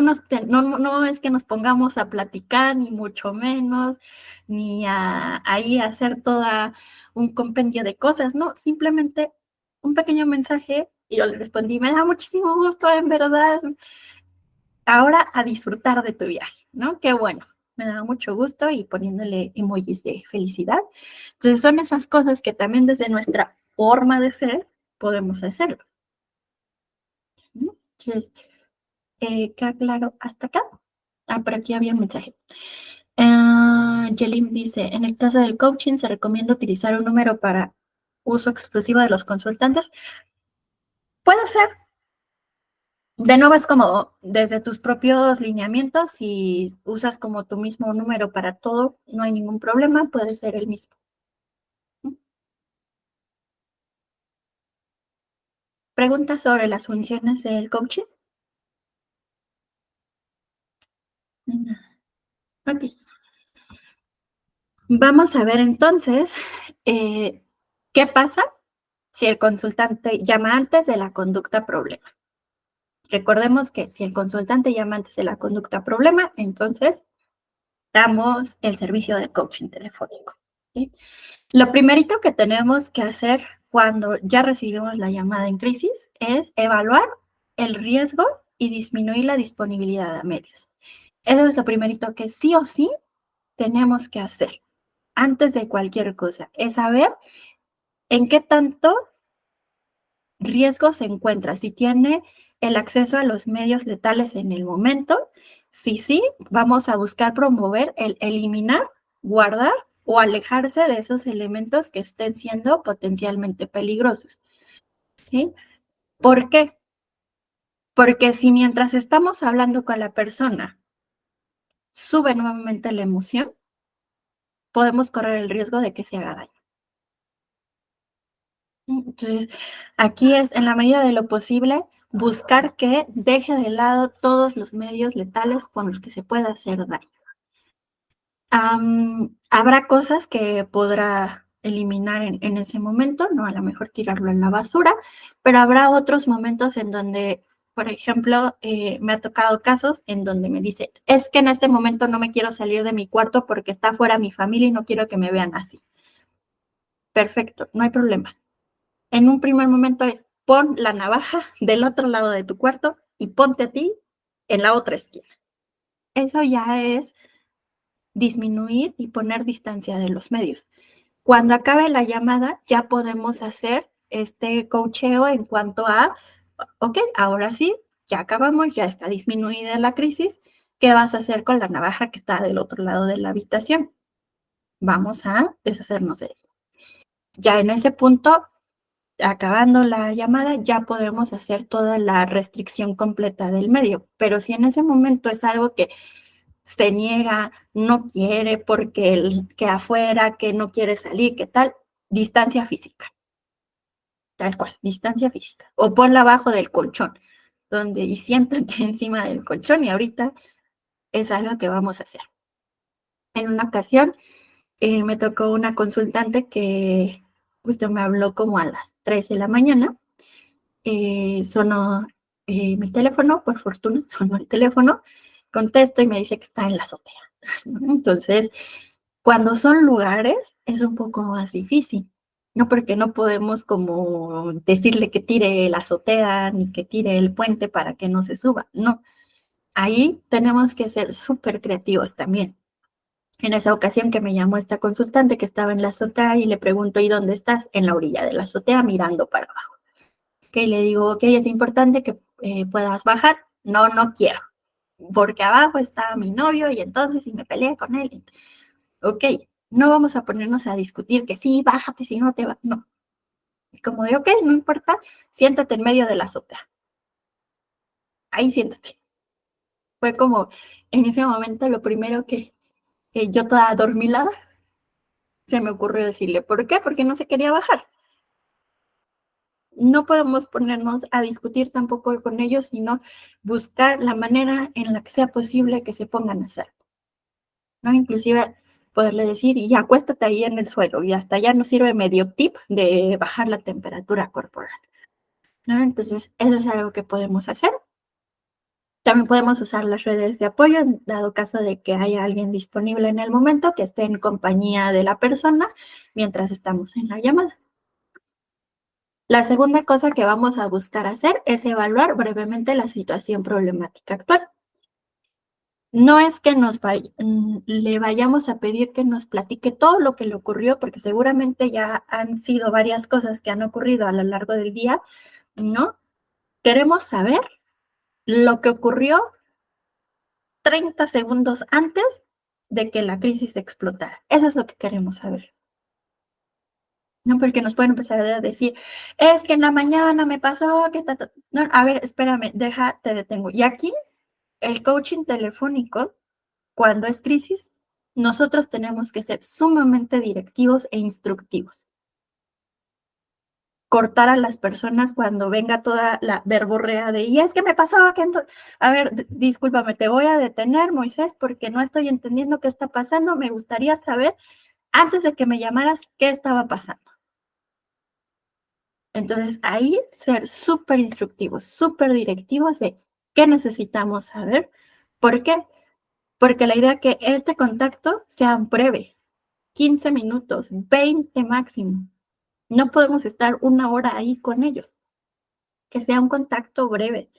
es que nos pongamos a platicar, ni mucho menos, ni ahí a hacer toda un compendio de cosas, no, simplemente un pequeño mensaje y yo le respondí, me da muchísimo gusto, en verdad, ahora a disfrutar de tu viaje, ¿no? Qué bueno, me da mucho gusto y poniéndole emojis de felicidad. Entonces son esas cosas que también desde nuestra forma de ser podemos hacerlo, ¿no? Entonces, queda claro hasta acá. Por aquí había un mensaje. Yelim dice, en el caso del coaching se recomienda utilizar un número para uso exclusivo de los consultantes. Puede ser. De nuevo es como desde tus propios lineamientos, si usas como tu mismo número para todo, no hay ningún problema, puede ser el mismo. ¿Preguntas sobre las funciones del coaching? Ok. Vamos a ver entonces qué pasa si el consultante llama antes de la conducta problema. Recordemos que si el consultante llama antes de la conducta problema, entonces damos el servicio de coaching telefónico. ¿Sí? Lo primerito que tenemos que hacer cuando ya recibimos la llamada en crisis es evaluar el riesgo y disminuir la disponibilidad a medios. Eso es lo primerito que sí o sí tenemos que hacer antes de cualquier cosa, es saber en qué tanto riesgo se encuentra, si tiene el acceso a los medios letales en el momento, si sí, vamos a buscar promover el eliminar, guardar o alejarse de esos elementos que estén siendo potencialmente peligrosos. ¿Sí? ¿Por qué? Porque si mientras estamos hablando con la persona sube nuevamente la emoción, podemos correr el riesgo de que se haga daño. Entonces, aquí es, en la medida de lo posible, buscar que deje de lado todos los medios letales con los que se pueda hacer daño. Habrá cosas que podrá eliminar en ese momento, no a lo mejor tirarlo en la basura, pero habrá otros momentos en donde, por ejemplo, me ha tocado casos en donde me dice, es que en este momento no me quiero salir de mi cuarto porque está fuera mi familia y no quiero que me vean así. Perfecto, no hay problema. En un primer momento es pon la navaja del otro lado de tu cuarto y ponte a ti en la otra esquina. Eso ya es disminuir y poner distancia de los medios. Cuando acabe la llamada, ya podemos hacer este coacheo en cuanto a, ok, ahora sí, ya acabamos, ya está disminuida la crisis, ¿qué vas a hacer con la navaja que está del otro lado de la habitación? Vamos a deshacernos de ella. Ya en ese punto, acabando la llamada, ya podemos hacer toda la restricción completa del medio. Pero si en ese momento es algo que se niega, no quiere porque que afuera, que no quiere salir, ¿qué tal? Distancia física. Tal cual, distancia física. O ponla abajo del colchón, y siéntate encima del colchón y ahorita es algo que vamos a hacer. En una ocasión me tocó una consultante que justo me habló como a las 3 de la mañana. Sonó mi teléfono, por fortuna, sonó el teléfono, contesto y me dice que está en la azotea. Entonces, cuando son lugares, es un poco más difícil, ¿no? Porque no podemos como decirle que tire la azotea ni que tire el puente para que no se suba, no. Ahí tenemos que ser súper creativos también. En esa ocasión que me llamó esta consultante que estaba en la azotea y le pregunto, ¿y dónde estás? En la orilla de la azotea mirando para abajo. Que le digo, ok, es importante que puedas bajar. No, no quiero, porque abajo está mi novio y entonces si me peleé con él. Ok, no vamos a ponernos a discutir que sí, bájate, si no te va. No. Como de, ok, no importa, siéntate en medio de la azotea. Ahí siéntate. Fue como en ese momento lo primero que yo toda adormilada se me ocurrió decirle, ¿por qué? Porque no se quería bajar. No podemos ponernos a discutir tampoco con ellos, sino buscar la manera en la que sea posible que se pongan a hacer, ¿no? Inclusive poderle decir, y acuéstate ahí en el suelo, y hasta ya nos sirve medio tip de bajar la temperatura corporal, ¿no? Entonces, eso es algo que podemos hacer. También podemos usar las redes de apoyo en dado caso de que haya alguien disponible en el momento que esté en compañía de la persona mientras estamos en la llamada. La segunda cosa que vamos a buscar hacer es evaluar brevemente la situación problemática actual. No es que le vayamos a pedir que nos platique todo lo que le ocurrió, porque seguramente ya han sido varias cosas que han ocurrido a lo largo del día, ¿no? Queremos saber lo que ocurrió 30 segundos antes de que la crisis explotara. Eso es lo que queremos saber. No, porque nos pueden empezar a decir, es que en la mañana me pasó, que no, a ver, espérame, te detengo. Y aquí, el coaching telefónico, cuando es crisis, nosotros tenemos que ser sumamente directivos e instructivos. Cortar a las personas cuando venga toda la verborrea de, y es que me pasó, que a ver, discúlpame, te voy a detener, Moisés, porque no estoy entendiendo qué está pasando. Me gustaría saber, antes de que me llamaras, qué estaba pasando. Entonces, ahí ser súper instructivos, súper directivos de qué necesitamos saber. ¿Por qué? Porque la idea es que este contacto sea breve, 15 minutos, 20 máximo. No podemos estar 1 hora ahí con ellos. Que sea un contacto breve,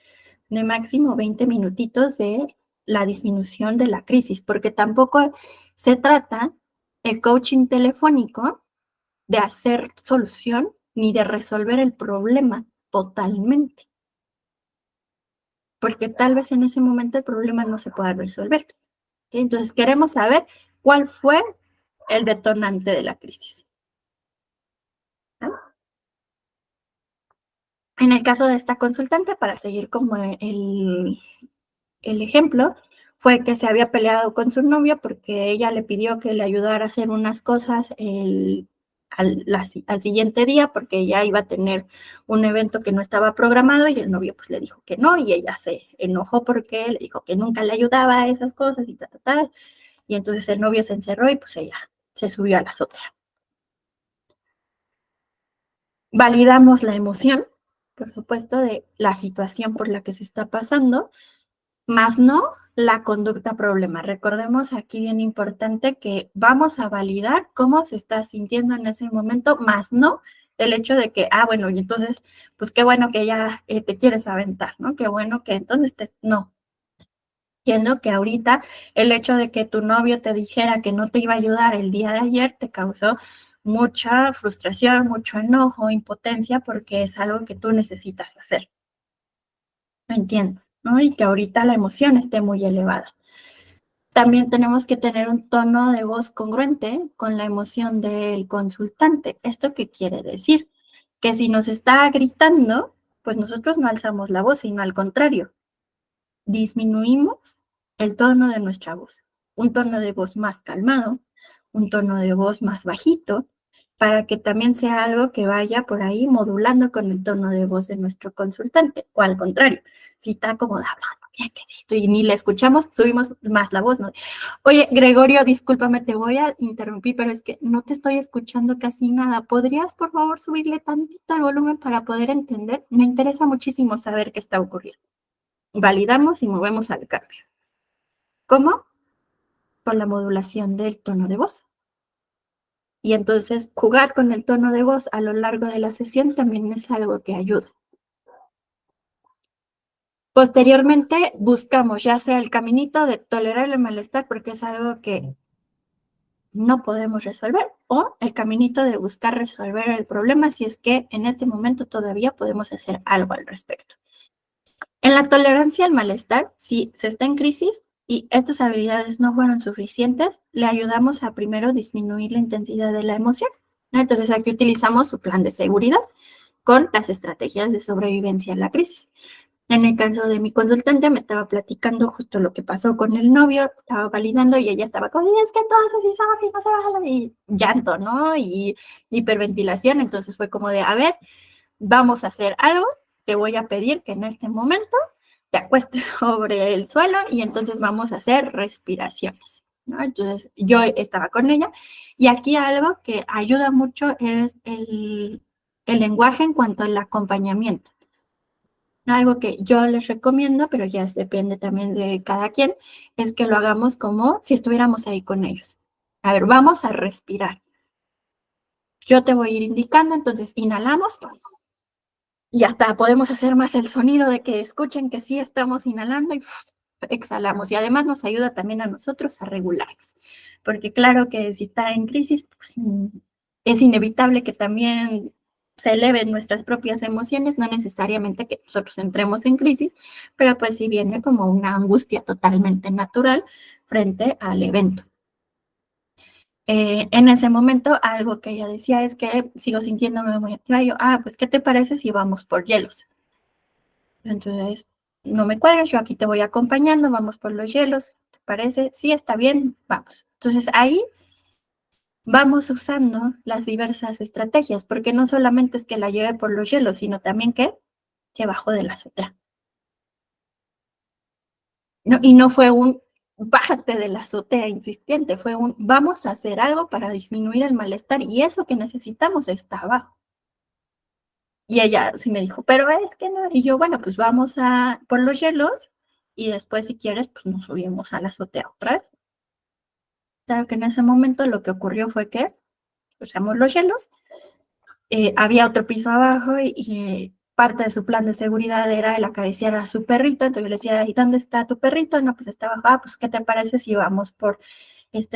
de máximo 20 minutitos de la disminución de la crisis, porque tampoco se trata el coaching telefónico de hacer solución ni de resolver el problema totalmente. Porque tal vez en ese momento el problema no se pueda resolver. ¿Sí? Entonces queremos saber cuál fue el detonante de la crisis. ¿No? En el caso de esta consultante, para seguir como el ejemplo, fue que se había peleado con su novio porque ella le pidió que le ayudara a hacer unas cosas al siguiente día porque ella iba a tener un evento que no estaba programado y el novio pues le dijo que no y ella se enojó porque le dijo que nunca le ayudaba a esas cosas y tal. Y entonces el novio se encerró y pues ella se subió a la azotea. Validamos la emoción, por supuesto, de la situación por la que se está pasando, más no la conducta problema. Recordemos aquí bien importante que vamos a validar cómo se está sintiendo en ese momento, más no el hecho de que, bueno, y entonces, pues qué bueno que ya te quieres aventar, ¿no? Qué bueno que entonces no. Entiendo que ahorita el hecho de que tu novio te dijera que no te iba a ayudar el día de ayer te causó mucha frustración, mucho enojo, impotencia, porque es algo que tú necesitas hacer. Entiendo, ¿no? Y que ahorita la emoción esté muy elevada. También tenemos que tener un tono de voz congruente con la emoción del consultante. ¿Esto qué quiere decir? Que si nos está gritando, pues nosotros no alzamos la voz, sino al contrario. Disminuimos el tono de nuestra voz. Un tono de voz más calmado, un tono de voz más bajito, para que también sea algo que vaya por ahí modulando con el tono de voz de nuestro consultante. O al contrario, si está como hablando bien quedito y ni le escuchamos, subimos más la voz, ¿no? Oye, Gregorio, discúlpame, te voy a interrumpir, pero es que no te estoy escuchando casi nada. ¿Podrías, por favor, subirle tantito el volumen para poder entender? Me interesa muchísimo saber qué está ocurriendo. Validamos y movemos al cambio. ¿Cómo? Con la modulación del tono de voz. Y entonces jugar con el tono de voz a lo largo de la sesión también es algo que ayuda. Posteriormente buscamos ya sea el caminito de tolerar el malestar porque es algo que no podemos resolver o el caminito de buscar resolver el problema si es que en este momento todavía podemos hacer algo al respecto. En la tolerancia al malestar, si se está en crisis y estas habilidades no fueron suficientes, le ayudamos a primero disminuir la intensidad de la emoción. Entonces aquí utilizamos su plan de seguridad con las estrategias de sobrevivencia a la crisis. En el caso de mi consultante, me estaba platicando justo lo que pasó con el novio, estaba validando y ella estaba como, es que entonces Isabel, no se vale, y llanto, ¿no? Y hiperventilación, entonces fue como de, a ver, vamos a hacer algo, te voy a pedir que en este momento te acuestes sobre el suelo y entonces vamos a hacer respiraciones, ¿no? Entonces yo estaba con ella y aquí algo que ayuda mucho es el lenguaje en cuanto al acompañamiento. Algo que yo les recomiendo, pero ya depende también de cada quien, es que lo hagamos como si estuviéramos ahí con ellos. A ver, vamos a respirar. Yo te voy a ir indicando, entonces inhalamos y hasta podemos hacer más el sonido de que escuchen que sí estamos inhalando y exhalamos. Y además nos ayuda también a nosotros a regularnos. Porque claro que si está en crisis, pues, es inevitable que también se eleven nuestras propias emociones, no necesariamente que nosotros entremos en crisis, pero pues sí viene como una angustia totalmente natural frente al evento. En ese momento, algo que ella decía es que sigo sintiéndome muy activa. Y yo, pues, ¿qué te parece si vamos por hielos? Entonces, no me cuelgues, yo aquí te voy acompañando, vamos por los hielos. ¿Te parece? Sí, está bien, vamos. Entonces, ahí vamos usando las diversas estrategias, porque no solamente es que la lleve por los hielos, sino también que se bajó de la azotea. No, y no fue un bájate de la azotea insistente, fue un vamos a hacer algo para disminuir el malestar y eso que necesitamos está abajo. Y ella sí me dijo, pero es que no. Y yo, bueno, pues vamos a por los hielos y después, si quieres, pues nos subimos a la azotea otra vez. Claro que en ese momento lo que ocurrió fue que usamos los hielos, había otro piso abajo y parte de su plan de seguridad era el acariciar a su perrito. Entonces yo le decía, ¿y dónde está tu perrito? No, pues está abajo. Pues ¿qué te parece si vamos por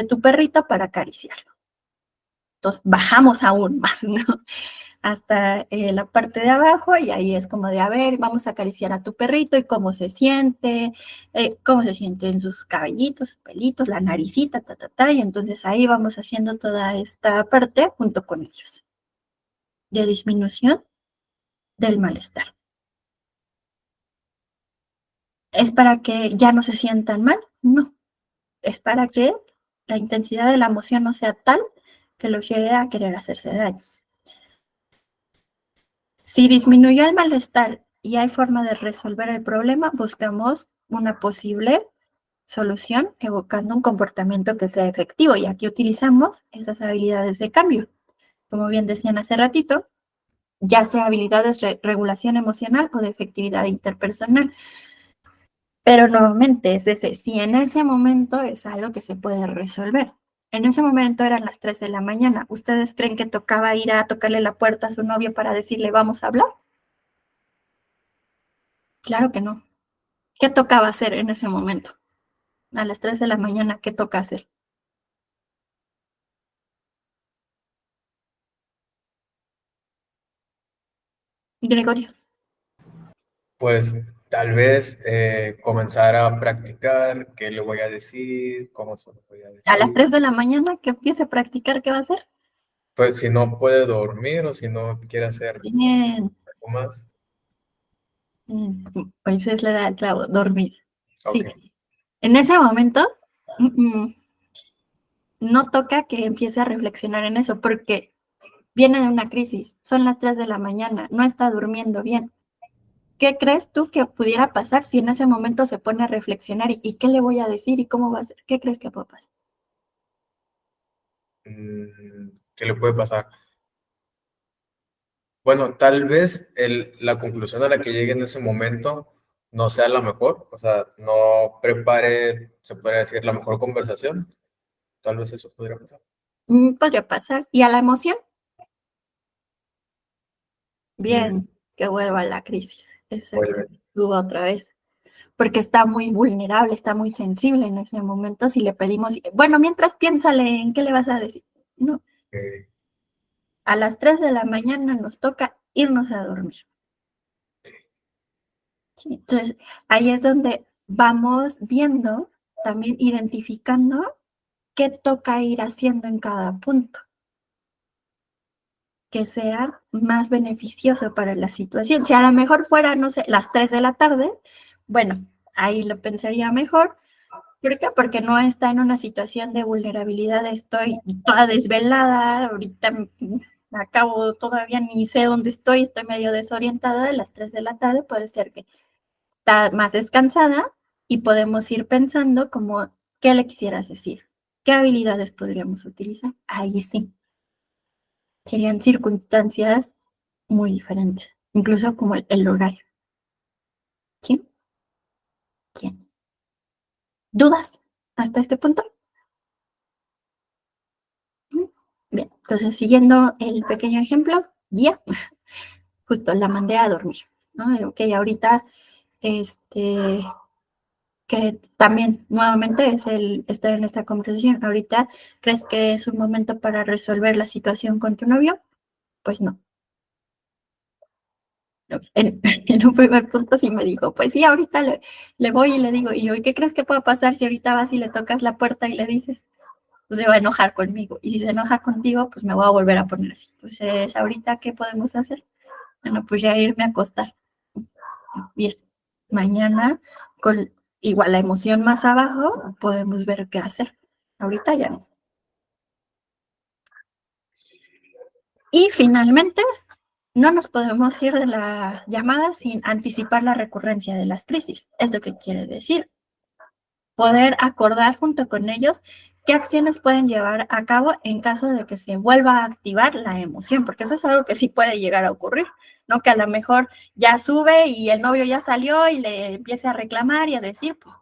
tu perrito para acariciarlo? Entonces bajamos aún más, ¿no? Hasta la parte de abajo y ahí es como de, a ver, vamos a acariciar a tu perrito y cómo se siente en sus cabellitos, sus pelitos, la naricita, y entonces ahí vamos haciendo toda esta parte junto con ellos de disminución del malestar. ¿Es para que ya no se sientan mal? No, es para que la intensidad de la emoción no sea tal que los lleve a querer hacerse daño. Si disminuyó el malestar y hay forma de resolver el problema, buscamos una posible solución evocando un comportamiento que sea efectivo. Y aquí utilizamos esas habilidades de cambio. Como bien decían hace ratito, ya sea habilidades de regulación emocional o de efectividad interpersonal. Pero nuevamente es ese, si en ese momento es algo que se puede resolver. En ese momento eran las 3 de la mañana. ¿Ustedes creen que tocaba ir a tocarle la puerta a su novio para decirle vamos a hablar? Claro que no. ¿Qué tocaba hacer en ese momento? A las 3 de la mañana, ¿qué toca hacer? Gregorio. Pues tal vez comenzar a practicar qué le voy a decir, cómo se lo voy a decir. A las 3 de la mañana que empiece a practicar, ¿qué va a hacer? Pues si no puede dormir o si no quiere hacer Bien. algo más. Pues es la edad del clavo, dormir. Ok. Sí. En ese momento, no toca que empiece a reflexionar en eso, porque viene de una crisis, son las 3 de la mañana, no está durmiendo bien. ¿Qué crees tú que pudiera pasar si en ese momento se pone a reflexionar y qué le voy a decir y cómo va a ser? ¿Qué crees que puede pasar? ¿Qué le puede pasar? Bueno, tal vez la conclusión a la que llegue en ese momento no sea la mejor, o sea, no prepare, se puede decir, la mejor conversación. Tal vez eso podría pasar. Podría pasar. ¿Y a la emoción? Bien, que vuelva a la crisis. Exacto, Vuelve. suba otra vez. Porque está muy vulnerable, está muy sensible en ese momento. Si le pedimos, bueno, mientras piénsale en qué le vas a decir. No, a las 3 de la mañana nos toca irnos a dormir. Sí, entonces, ahí es donde vamos viendo, también identificando qué toca ir haciendo en cada punto. que sea más beneficioso para la situación. Si a lo mejor fuera, no sé, las 3 de la tarde, bueno, ahí lo pensaría mejor. ¿Por qué? Porque no está en una situación de vulnerabilidad, estoy toda desvelada, ahorita acabo, todavía ni sé dónde estoy medio desorientada, a las 3 de la tarde puede ser que está más descansada y podemos ir pensando como, ¿qué le quisieras decir? ¿Qué habilidades podríamos utilizar? Ahí sí. Serían circunstancias muy diferentes, incluso como el horario. ¿Sí? ¿Quién? ¿Dudas hasta este punto? Bien, entonces siguiendo el pequeño ejemplo, ya, justo la mandé a dormir, ¿no? Ok, ahorita, que también nuevamente es el estar en esta conversación. Ahorita, ¿crees que es un momento para resolver la situación con tu novio? Pues no. En un primer punto sí me dijo, pues sí, ahorita le voy y le digo, y yo, ¿y qué crees que pueda pasar si ahorita vas y le tocas la puerta y le dices? Pues se va a enojar conmigo. Y si se enoja contigo, pues me voy a volver a poner así. Entonces, ¿ahorita qué podemos hacer? Bueno, pues ya irme a acostar. Bien, mañana con igual la emoción más abajo, podemos ver qué hacer. Ahorita ya no. Y finalmente, no nos podemos ir de la llamada sin anticipar la recurrencia de las crisis. ¿Esto qué quiere decir? Poder acordar junto con ellos qué acciones pueden llevar a cabo en caso de que se vuelva a activar la emoción, porque eso es algo que sí puede llegar a ocurrir, ¿no? Que a lo mejor ya sube y el novio ya salió y le empiece a reclamar y a decir, pues,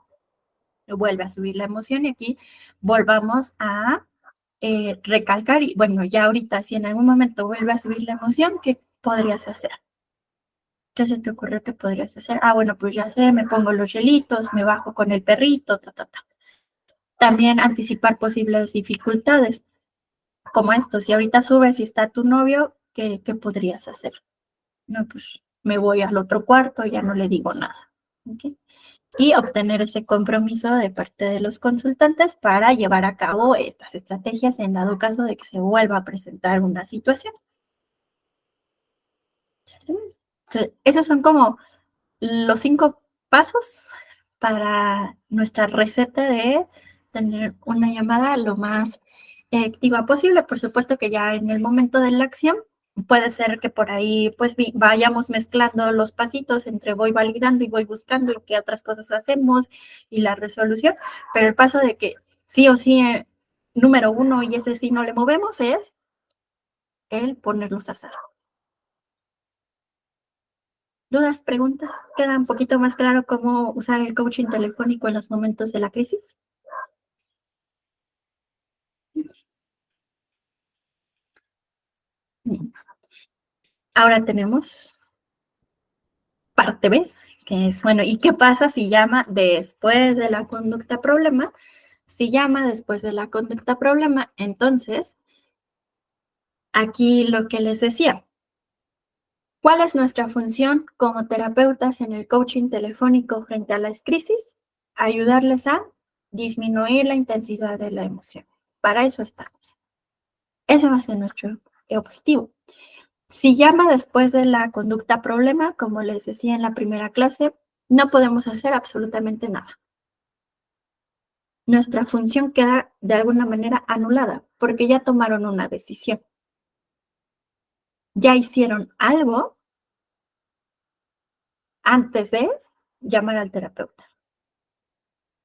vuelve a subir la emoción y aquí volvamos a recalcar y bueno, ya ahorita si en algún momento vuelve a subir la emoción, ¿qué podrías hacer? ¿Qué se te ocurrió que podrías hacer? Ah, bueno, pues ya sé, me pongo los hielitos, me bajo con el perrito, ta, ta, ta. También anticipar posibles dificultades, como esto, si ahorita subes y está tu novio, ¿qué podrías hacer? No, pues me voy al otro cuarto, ya no le digo nada. ¿Okay? Y obtener ese compromiso de parte de los consultantes para llevar a cabo estas estrategias en dado caso de que se vuelva a presentar una situación. Entonces, esos son como los 5 pasos para nuestra receta de tener una llamada lo más activa posible. Por supuesto que ya en el momento de la acción puede ser que por ahí pues vayamos mezclando los pasitos entre voy validando y voy buscando lo que otras cosas hacemos y la resolución, pero el paso de que sí o sí, número 1 y ese sí no le movemos es el ponerlos a hacer. ¿Dudas, preguntas? ¿Queda un poquito más claro cómo usar el coaching telefónico en los momentos de la crisis? Bien. Ahora tenemos parte B, que es, bueno, ¿y qué pasa si llama después de la conducta problema? Si llama después de la conducta problema, entonces, aquí lo que les decía, ¿cuál es nuestra función como terapeutas en el coaching telefónico frente a las crisis? Ayudarles a disminuir la intensidad de la emoción. Para eso estamos. Ese va a ser nuestro objetivo. Si llama después de la conducta problema, como les decía en la primera clase, no podemos hacer absolutamente nada. Nuestra función queda de alguna manera anulada porque ya tomaron una decisión. Ya hicieron algo antes de llamar al terapeuta.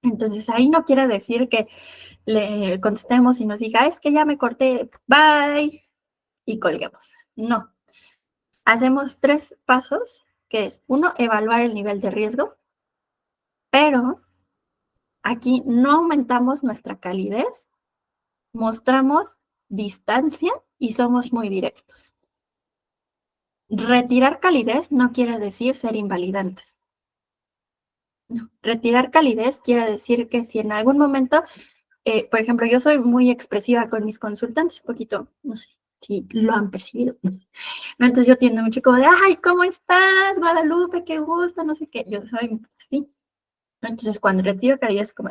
Entonces, ahí no quiere decir que le contestemos y nos diga, es que ya me corté, bye, y colguemos. No. Hacemos 3 pasos, que es, 1, evaluar el nivel de riesgo, pero aquí no aumentamos nuestra calidez, mostramos distancia y somos muy directos. Retirar calidez no quiere decir ser invalidantes. No. Retirar calidez quiere decir que si en algún momento, por ejemplo, yo soy muy expresiva con mis consultantes, un poquito, no sé si lo han percibido. Entonces yo tiendo mucho como de, ay, ¿cómo estás, Guadalupe? Qué gusto, no sé qué. Yo soy así. Entonces cuando retiro calidez es como,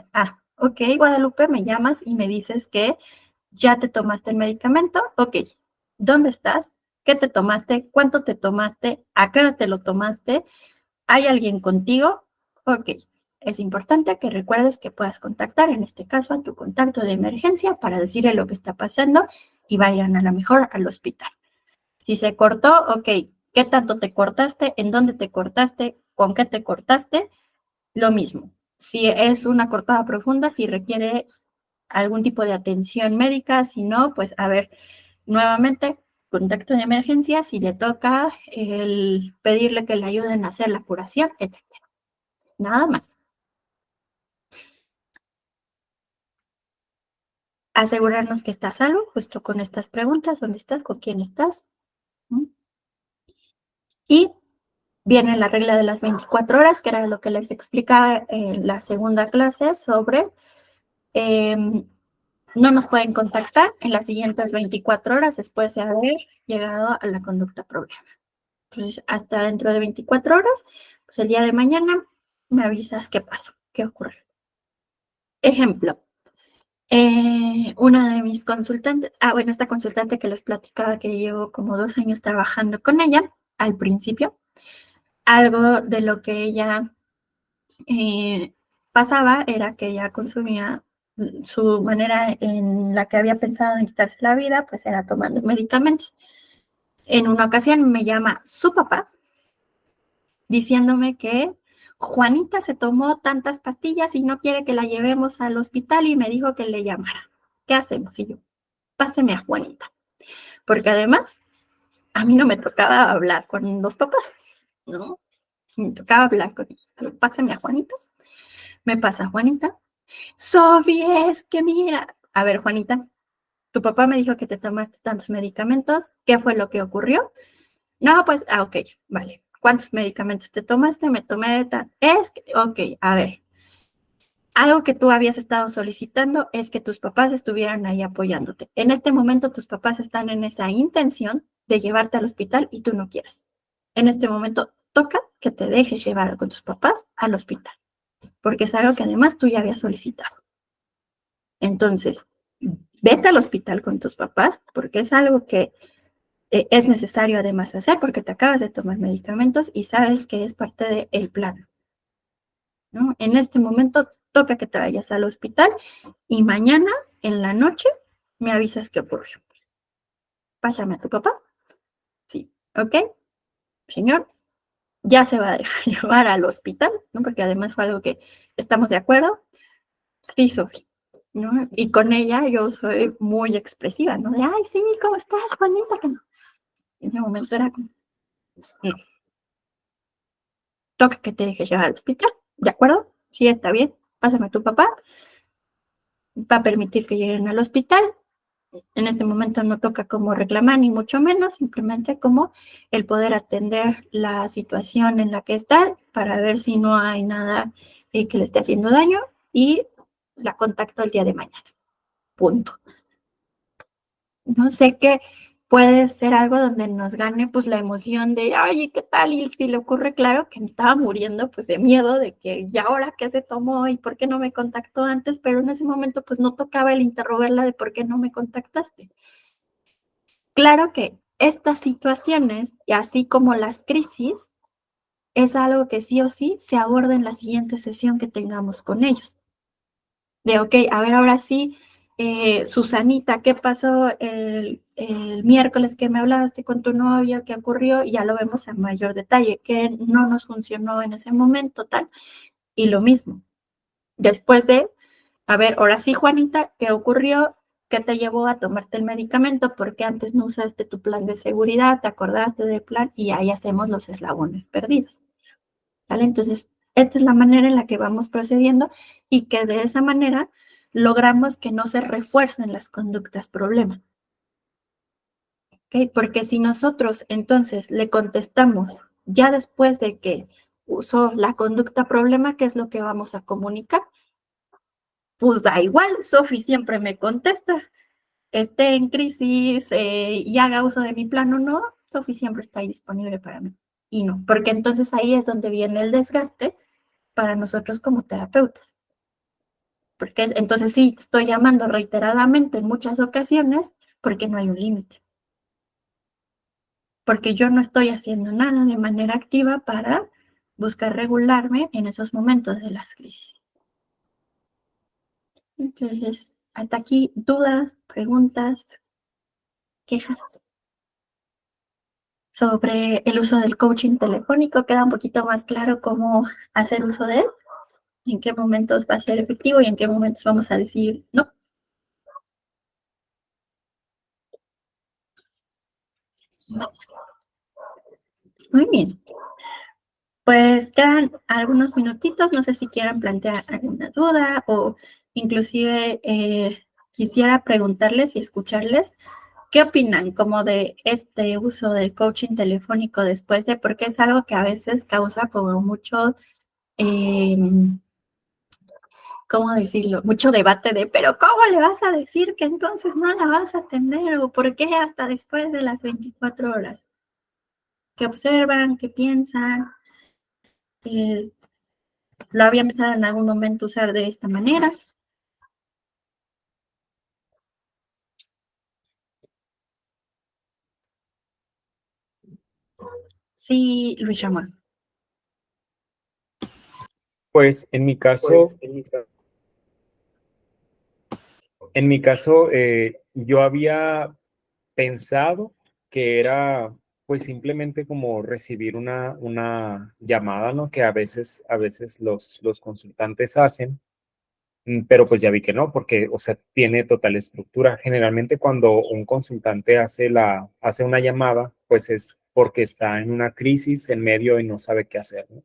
ok, Guadalupe, me llamas y me dices que ya te tomaste el medicamento. Ok, ¿dónde estás? ¿Qué te tomaste? ¿Cuánto te tomaste? ¿A qué hora te lo tomaste? ¿Hay alguien contigo? Ok. Es importante que recuerdes que puedas contactar, en este caso, a tu contacto de emergencia para decirle lo que está pasando y vayan a lo mejor al hospital. Si se cortó, ok. ¿Qué tanto te cortaste? ¿En dónde te cortaste? ¿Con qué te cortaste? Lo mismo. Si es una cortada profunda, si requiere algún tipo de atención médica, si no, pues a ver, nuevamente, contacto de emergencia, si le toca el pedirle que le ayuden a hacer la curación, etc. Nada más. Asegurarnos que está a salvo, justo con estas preguntas, ¿dónde estás? ¿Con quién estás? ¿Mm? Y viene la regla de las 24 horas, que era lo que les explicaba en la segunda clase sobre no nos pueden contactar en las siguientes 24 horas después de haber llegado a la conducta problema. Entonces, hasta dentro de 24 horas, pues el día de mañana me avisas qué pasó, qué ocurre. Ejemplo, una de mis consultantes, esta consultante que les platicaba que llevo como 2 años trabajando con ella, al principio, algo de lo que ella pasaba era que ella consumía su manera en la que había pensado en quitarse la vida, pues era tomando medicamentos. En una ocasión me llama su papá diciéndome que Juanita se tomó tantas pastillas y no quiere que la llevemos al hospital y me dijo que le llamara. ¿Qué hacemos? Y yo, páseme a Juanita. Porque además, a mí no me tocaba hablar con los papás, ¿no? Me tocaba hablar con ellos. Pero páseme a Juanita. Me pasa Juanita. Sofi, es que mira. A ver, Juanita, tu papá me dijo que te tomaste tantos medicamentos. ¿Qué fue lo que ocurrió? No, pues, ok, vale. ¿Cuántos medicamentos te tomaste? Me tomé ok, a ver. Algo que tú habías estado solicitando es que tus papás estuvieran ahí apoyándote. En este momento tus papás están en esa intención de llevarte al hospital y tú no quieres. En este momento toca que te dejes llevar con tus papás al hospital, porque es algo que además tú ya habías solicitado. Entonces, vete al hospital con tus papás, porque es algo que es necesario además hacer, porque te acabas de tomar medicamentos y sabes que es parte del plan, ¿no? En este momento toca que te vayas al hospital y mañana en la noche me avisas qué ocurrió. Pásame a tu papá. Sí, ¿ok? Señor, ya se va a dejar llevar al hospital, ¿no? Porque además fue algo que estamos de acuerdo. Sí, Sofi, ¿no? Y con ella yo soy muy expresiva, ¿no? De, ay, sí, ¿cómo estás, Juanita? Que no. En ese momento era como, no. Toca que te dejes llevar al hospital, ¿de acuerdo? Sí, está bien. Pásame a tu papá. Va a permitir que lleguen al hospital. En este momento no toca como reclamar, ni mucho menos, simplemente como el poder atender la situación en la que está para ver si no hay nada que le esté haciendo daño y la contacto el día de mañana. Punto. No sé qué puede ser algo donde nos gane pues la emoción de, ay, ¿qué tal? Y si le ocurre, claro, que me estaba muriendo pues de miedo de que ya ahora qué se tomó y por qué no me contactó antes, pero en ese momento pues no tocaba el interrogarla de por qué no me contactaste. Claro que estas situaciones, y así como las crisis, es algo que sí o sí se aborda en la siguiente sesión que tengamos con ellos. De, ok, a ver, ahora sí, Susanita, ¿qué pasó el miércoles que me hablaste con tu novio? ¿Qué ocurrió? Y ya lo vemos en mayor detalle, que no nos funcionó en ese momento, tal. Y lo mismo, después de, a ver, ahora sí, Juanita, ¿qué ocurrió? ¿Qué te llevó a tomarte el medicamento? ¿Por qué antes no usaste tu plan de seguridad? ¿Te acordaste del plan? Y ahí hacemos los eslabones perdidos. ¿Vale? Entonces, esta es la manera en la que vamos procediendo y que de esa manera logramos que no se refuercen las conductas problema. ¿Okay? Porque si nosotros entonces le contestamos ya después de que usó la conducta problema, ¿qué es lo que vamos a comunicar? Pues da igual, Sofi siempre me contesta, esté en crisis y haga uso de mi plan o no, Sofi siempre está ahí disponible para mí. Y no, porque entonces ahí es donde viene el desgaste para nosotros como terapeutas. Porque entonces sí, te estoy llamando reiteradamente en muchas ocasiones porque no hay un límite. porque yo no estoy haciendo nada de manera activa para buscar regularme en esos momentos de las crisis. Entonces, hasta aquí, dudas, preguntas, quejas sobre el uso del coaching telefónico. Queda un poquito más claro cómo hacer uso de él, en qué momentos va a ser efectivo y en qué momentos vamos a decir no. Muy bien. Pues quedan algunos minutitos, no sé si quieran plantear alguna duda o inclusive quisiera preguntarles y escucharles qué opinan como de este uso del coaching telefónico después de, porque es algo que a veces causa como mucho, ¿cómo decirlo? Mucho debate de, pero ¿cómo le vas a decir que entonces no la vas a atender o por qué hasta después de las 24 horas? ¿Qué observan? ¿Qué piensan? ¿Lo había empezado en algún momento a usar de esta manera? Sí, Luis Ramón. Pues en mi caso, yo había pensado que era pues simplemente como recibir una llamada, ¿no? Que a veces los consultantes hacen, pero pues ya vi que no, porque, o sea, tiene total estructura. Generalmente cuando un consultante hace una llamada, pues es porque está en una crisis en medio y no sabe qué hacer, ¿no?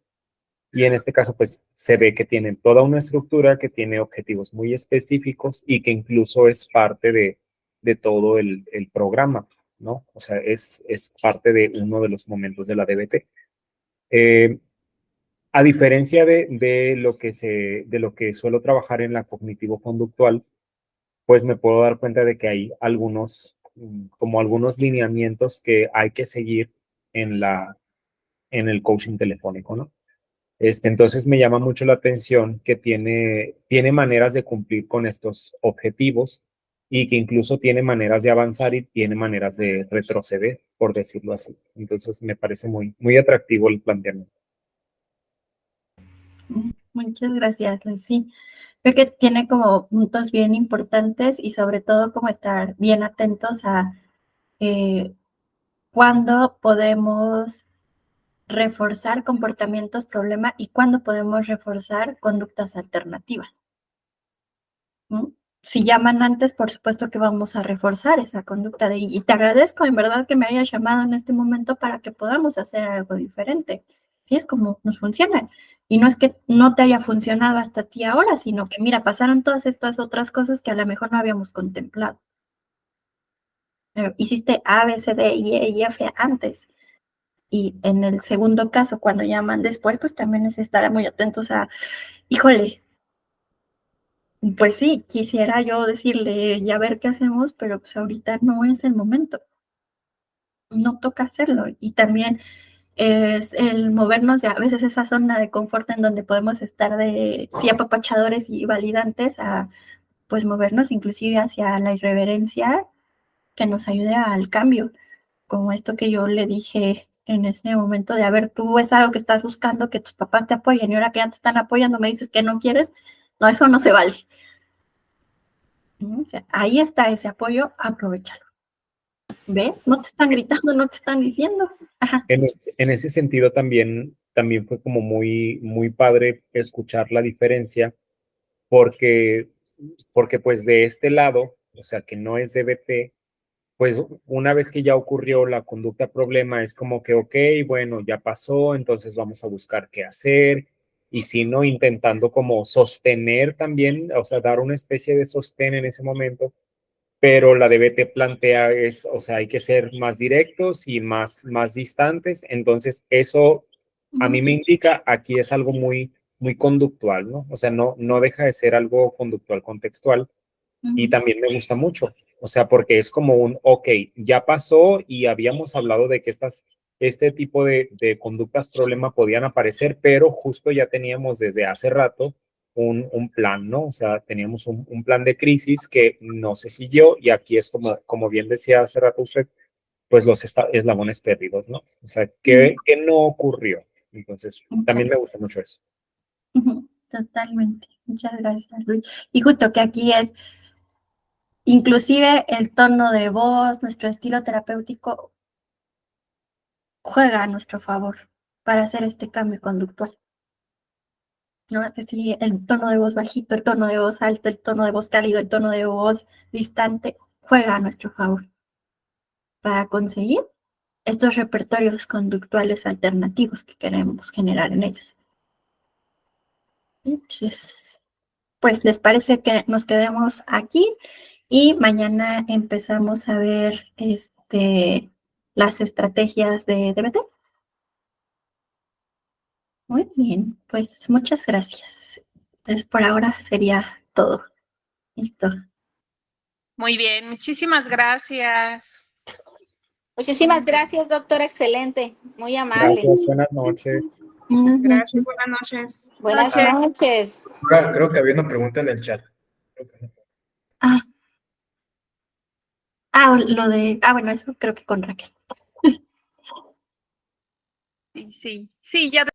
Y en este caso, pues se ve que tiene toda una estructura, que tiene objetivos muy específicos y que incluso es parte de todo el programa, ¿no? O sea, es parte de uno de los momentos de la DBT. A diferencia de lo que suelo trabajar en la cognitivo-conductual, pues me puedo dar cuenta de que hay como algunos lineamientos que hay que seguir en en el coaching telefónico, ¿no? Entonces me llama mucho la atención que tiene maneras de cumplir con estos objetivos y que incluso tiene maneras de avanzar y tiene maneras de retroceder, por decirlo así. Entonces me parece muy atractivo el planteamiento. Muchas gracias, Luis. Sí, creo que tiene como puntos bien importantes y sobre todo como estar bien atentos a cuándo podemos reforzar comportamientos problema y cuándo podemos reforzar conductas alternativas. ¿No? Si llaman antes, por supuesto que vamos a reforzar esa conducta y te agradezco en verdad que me hayas llamado en este momento para que podamos hacer algo diferente. Sí, es como nos funciona. Y no es que no te haya funcionado hasta ti ahora, sino que mira, pasaron todas estas otras cosas que a lo mejor no habíamos contemplado. Hiciste A, B, C, D, y F antes. Y en el segundo caso, cuando llaman después, pues también es estar muy atentos a, híjole, pues sí, quisiera yo decirle, ya ver qué hacemos, pero pues ahorita no es el momento. No toca hacerlo. Y también es el movernos de a veces esa zona de confort en donde podemos estar de sí apapachadores y validantes a pues movernos inclusive hacia la irreverencia que nos ayude al cambio. Como esto que yo le dije en ese momento de, a ver, tú es algo que estás buscando, que tus papás te apoyen y ahora que ya te están apoyando me dices que no quieres, no, eso no se vale. O sea, ahí está ese apoyo, aprovechalo. ¿Ve? No te están gritando, no te están diciendo. Ajá. En ese sentido también fue como muy padre escuchar la diferencia porque pues de este lado, o sea, que no es DBT, pues una vez que ya ocurrió la conducta problema, es como que, ok, bueno, ya pasó, entonces vamos a buscar qué hacer. Y si no, intentando como sostener también, o sea, dar una especie de sostén en ese momento, pero la DBT plantea o sea, hay que ser más directos y más distantes. Entonces, eso a mí me indica aquí es algo muy conductual, ¿no? O sea, no deja de ser algo conductual contextual y también me gusta mucho, o sea, porque es como ok, ya pasó y habíamos hablado de que este tipo de conductas problema podían aparecer, pero justo ya teníamos desde hace rato un plan, ¿no? O sea, teníamos un plan de crisis que no se siguió y aquí es como bien decía hace rato usted, pues los eslabones perdidos, ¿no? O sea, ¿qué no ocurrió? Entonces, también me gusta mucho eso. Totalmente. Muchas gracias, Luis. Y justo que aquí es, inclusive el tono de voz, nuestro estilo terapéutico juega a nuestro favor para hacer este cambio conductual. ¿No? Es decir, el tono de voz bajito, el tono de voz alto, el tono de voz cálido, el tono de voz distante, juega a nuestro favor para conseguir estos repertorios conductuales alternativos que queremos generar en ellos. Entonces, pues, ¿les parece que nos quedemos aquí? Y mañana empezamos a ver las estrategias de DBT. Muy bien, pues muchas gracias. Entonces, por ahora sería todo. Listo. Muy bien, muchísimas gracias. Muchísimas gracias, doctora. Excelente. Muy amable. Gracias, buenas noches. Gracias, buenas noches. Buenas noches. Creo que había una pregunta en el chat. Bueno, eso creo que con Raquel. Sí, sí, sí, ya